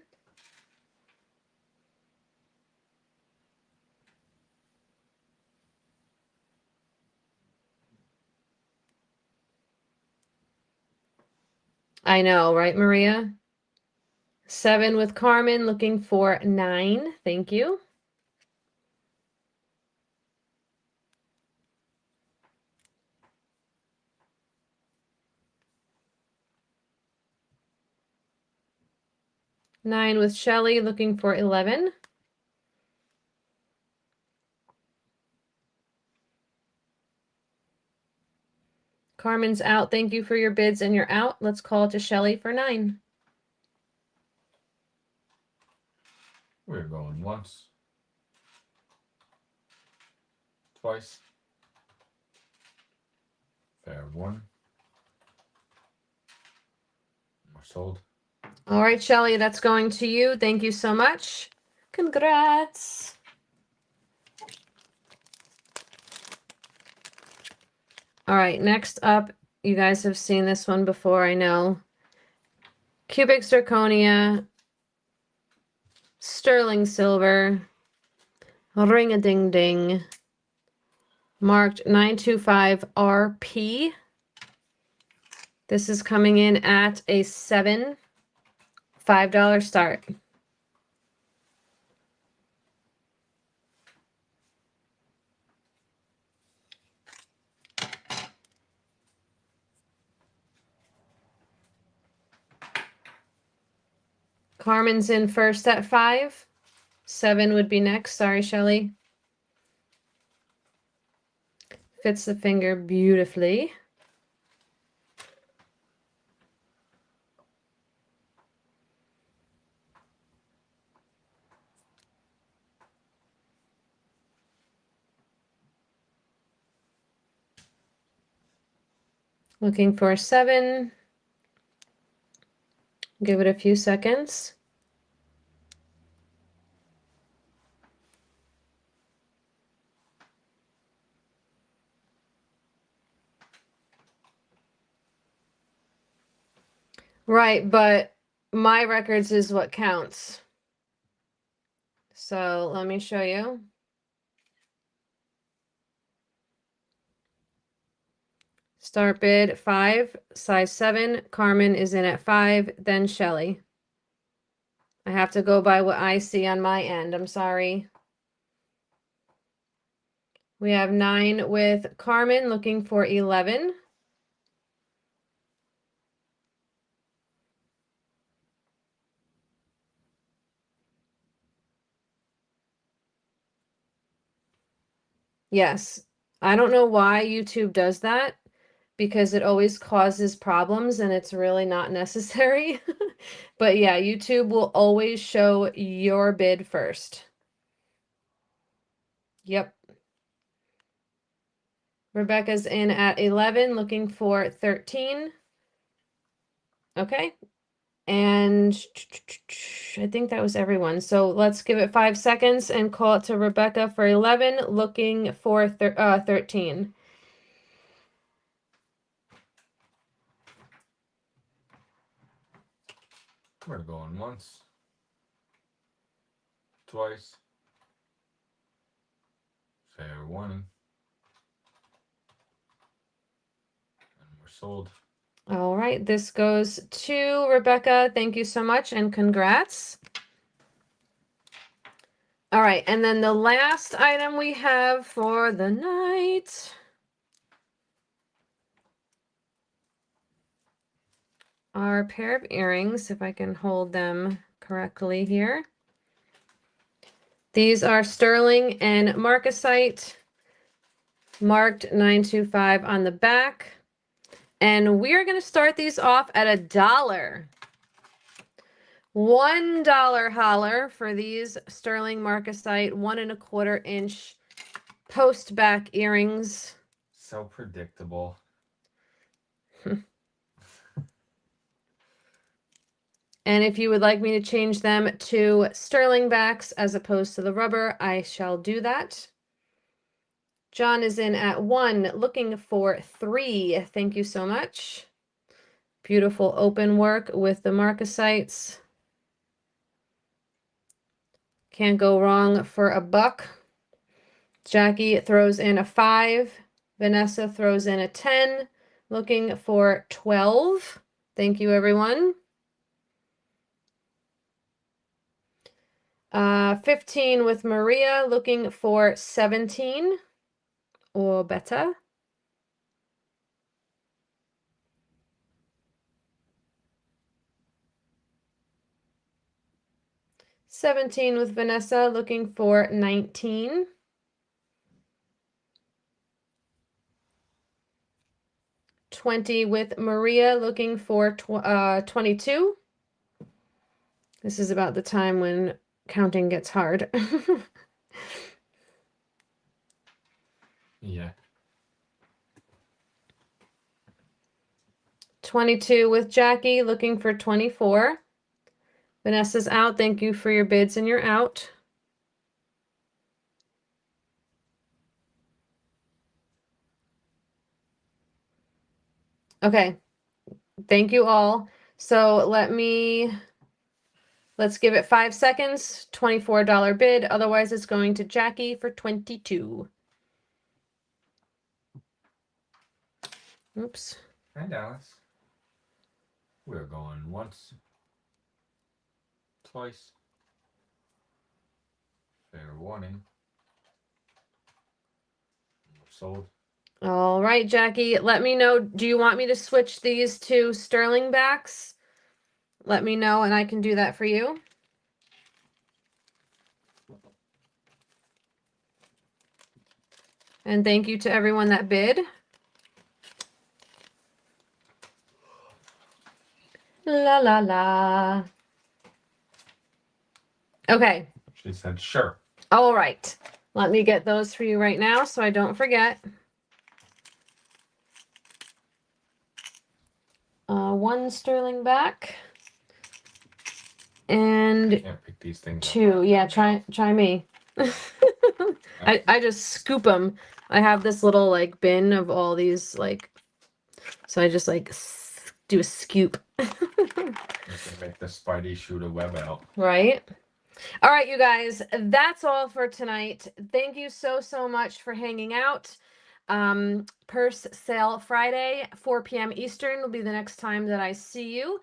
[SPEAKER 1] I know, right, Maria? 7 with Carmen, looking for 9. Thank you. Nine with Shelly, looking for 11. Carmen's out. Thank you for your bids and you're out. Let's call to Shelly for 9.
[SPEAKER 2] We're going once. Twice. Fair one. We're sold.
[SPEAKER 1] All right, Shelly, that's going to you. Thank you so much. Congrats. All right, next up, you guys have seen this one before, I know. Cubic zirconia, sterling silver, ring-a-ding-ding, marked 925 RP. This is coming in at a $7, $5 start. Carmen's in first at 5. 7 would be next. Sorry, Shelly. Fits the finger beautifully. Looking for 7. Give it a few seconds. Right, but my records is what counts. So let me show you. Start bid 5, size 7. Carmen is in at 5, then Shelly. I have to go by what I see on my end. I'm sorry. We have 9 with Carmen looking for 11. Yes. I don't know why YouTube does that, because it always causes problems and it's really not necessary. But yeah, YouTube will always show your bid first. Yep. Rebecca's in at 11, looking for 13. Okay. And I think that was everyone. So let's give it 5 seconds and call it to Rebecca for 11, looking for 13.
[SPEAKER 2] We're going once, twice. Fair warning. And we're sold.
[SPEAKER 1] All right, this goes to Rebecca. Thank you so much and congrats. All right, and then the last item we have for the night are a pair of earrings, if I can hold them correctly here. These are sterling and marcasite, marked 925 on the back. And we are going to start these off at $1. $1 holler for these sterling marcasite 1¼ inch post back earrings.
[SPEAKER 2] So predictable.
[SPEAKER 1] And if you would like me to change them to sterling backs as opposed to the rubber, I shall do that. John is in at 1, looking for 3. Thank you so much. Beautiful open work with the marcasites. Can't go wrong for a buck. Jackie throws in a 5. Vanessa throws in a 10, looking for 12. Thank you, everyone. 15 with Maria, looking for 17 or better. $17 with Vanessa, looking for 19. $20 with Maria, looking for 22. This is about the time when counting gets hard.
[SPEAKER 2] Yeah.
[SPEAKER 1] 22 with Jackie, looking for 24. Vanessa's out. Thank you for your bids and you're out. Okay. Thank you all. So let's give it 5 seconds. $24 bid. Otherwise, it's going to Jackie for 22. Oops.
[SPEAKER 2] Hi, Dallas. We're going once, twice. Fair warning. Sold.
[SPEAKER 1] All right, Jackie, let me know. Do you want me to switch these to sterling backs? Let me know and I can do that for you. And thank you to everyone that bid. La la la. Okay.
[SPEAKER 2] She said, sure.
[SPEAKER 1] All right. Let me get those for you right now so I don't forget. One sterling back. And
[SPEAKER 2] Can't pick these things up.
[SPEAKER 1] two. Yeah, try me. I just scoop them. I have this little like bin of all these like, so I just like do a scoop.
[SPEAKER 2] You can make the Spidey shoot a web out.
[SPEAKER 1] Right. All right, you guys, that's all for tonight. Thank you so much for hanging out. Purse sale Friday, 4 p.m. Eastern will be the next time that I see you,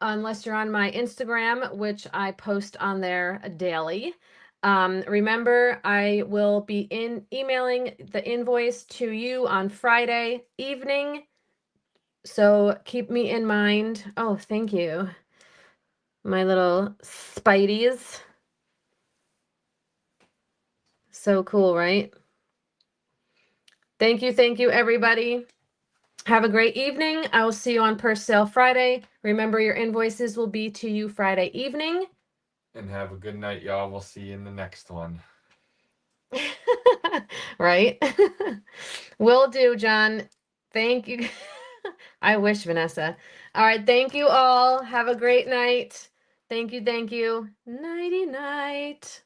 [SPEAKER 1] unless you're on my Instagram, which I post on there daily. Remember, I will be emailing the invoice to you on Friday evening. So keep me in mind. Oh, thank you. My little Spideys. So cool, right? Thank you, everybody. Have a great evening. I will see you on Purse Sale Friday. Remember, your invoices will be to you Friday evening.
[SPEAKER 2] And have a good night, y'all. We'll see you in the next one.
[SPEAKER 1] Right? Will do, John. Thank you. I wish, Vanessa. All right. Thank you all. Have a great night. Thank you. Nighty night.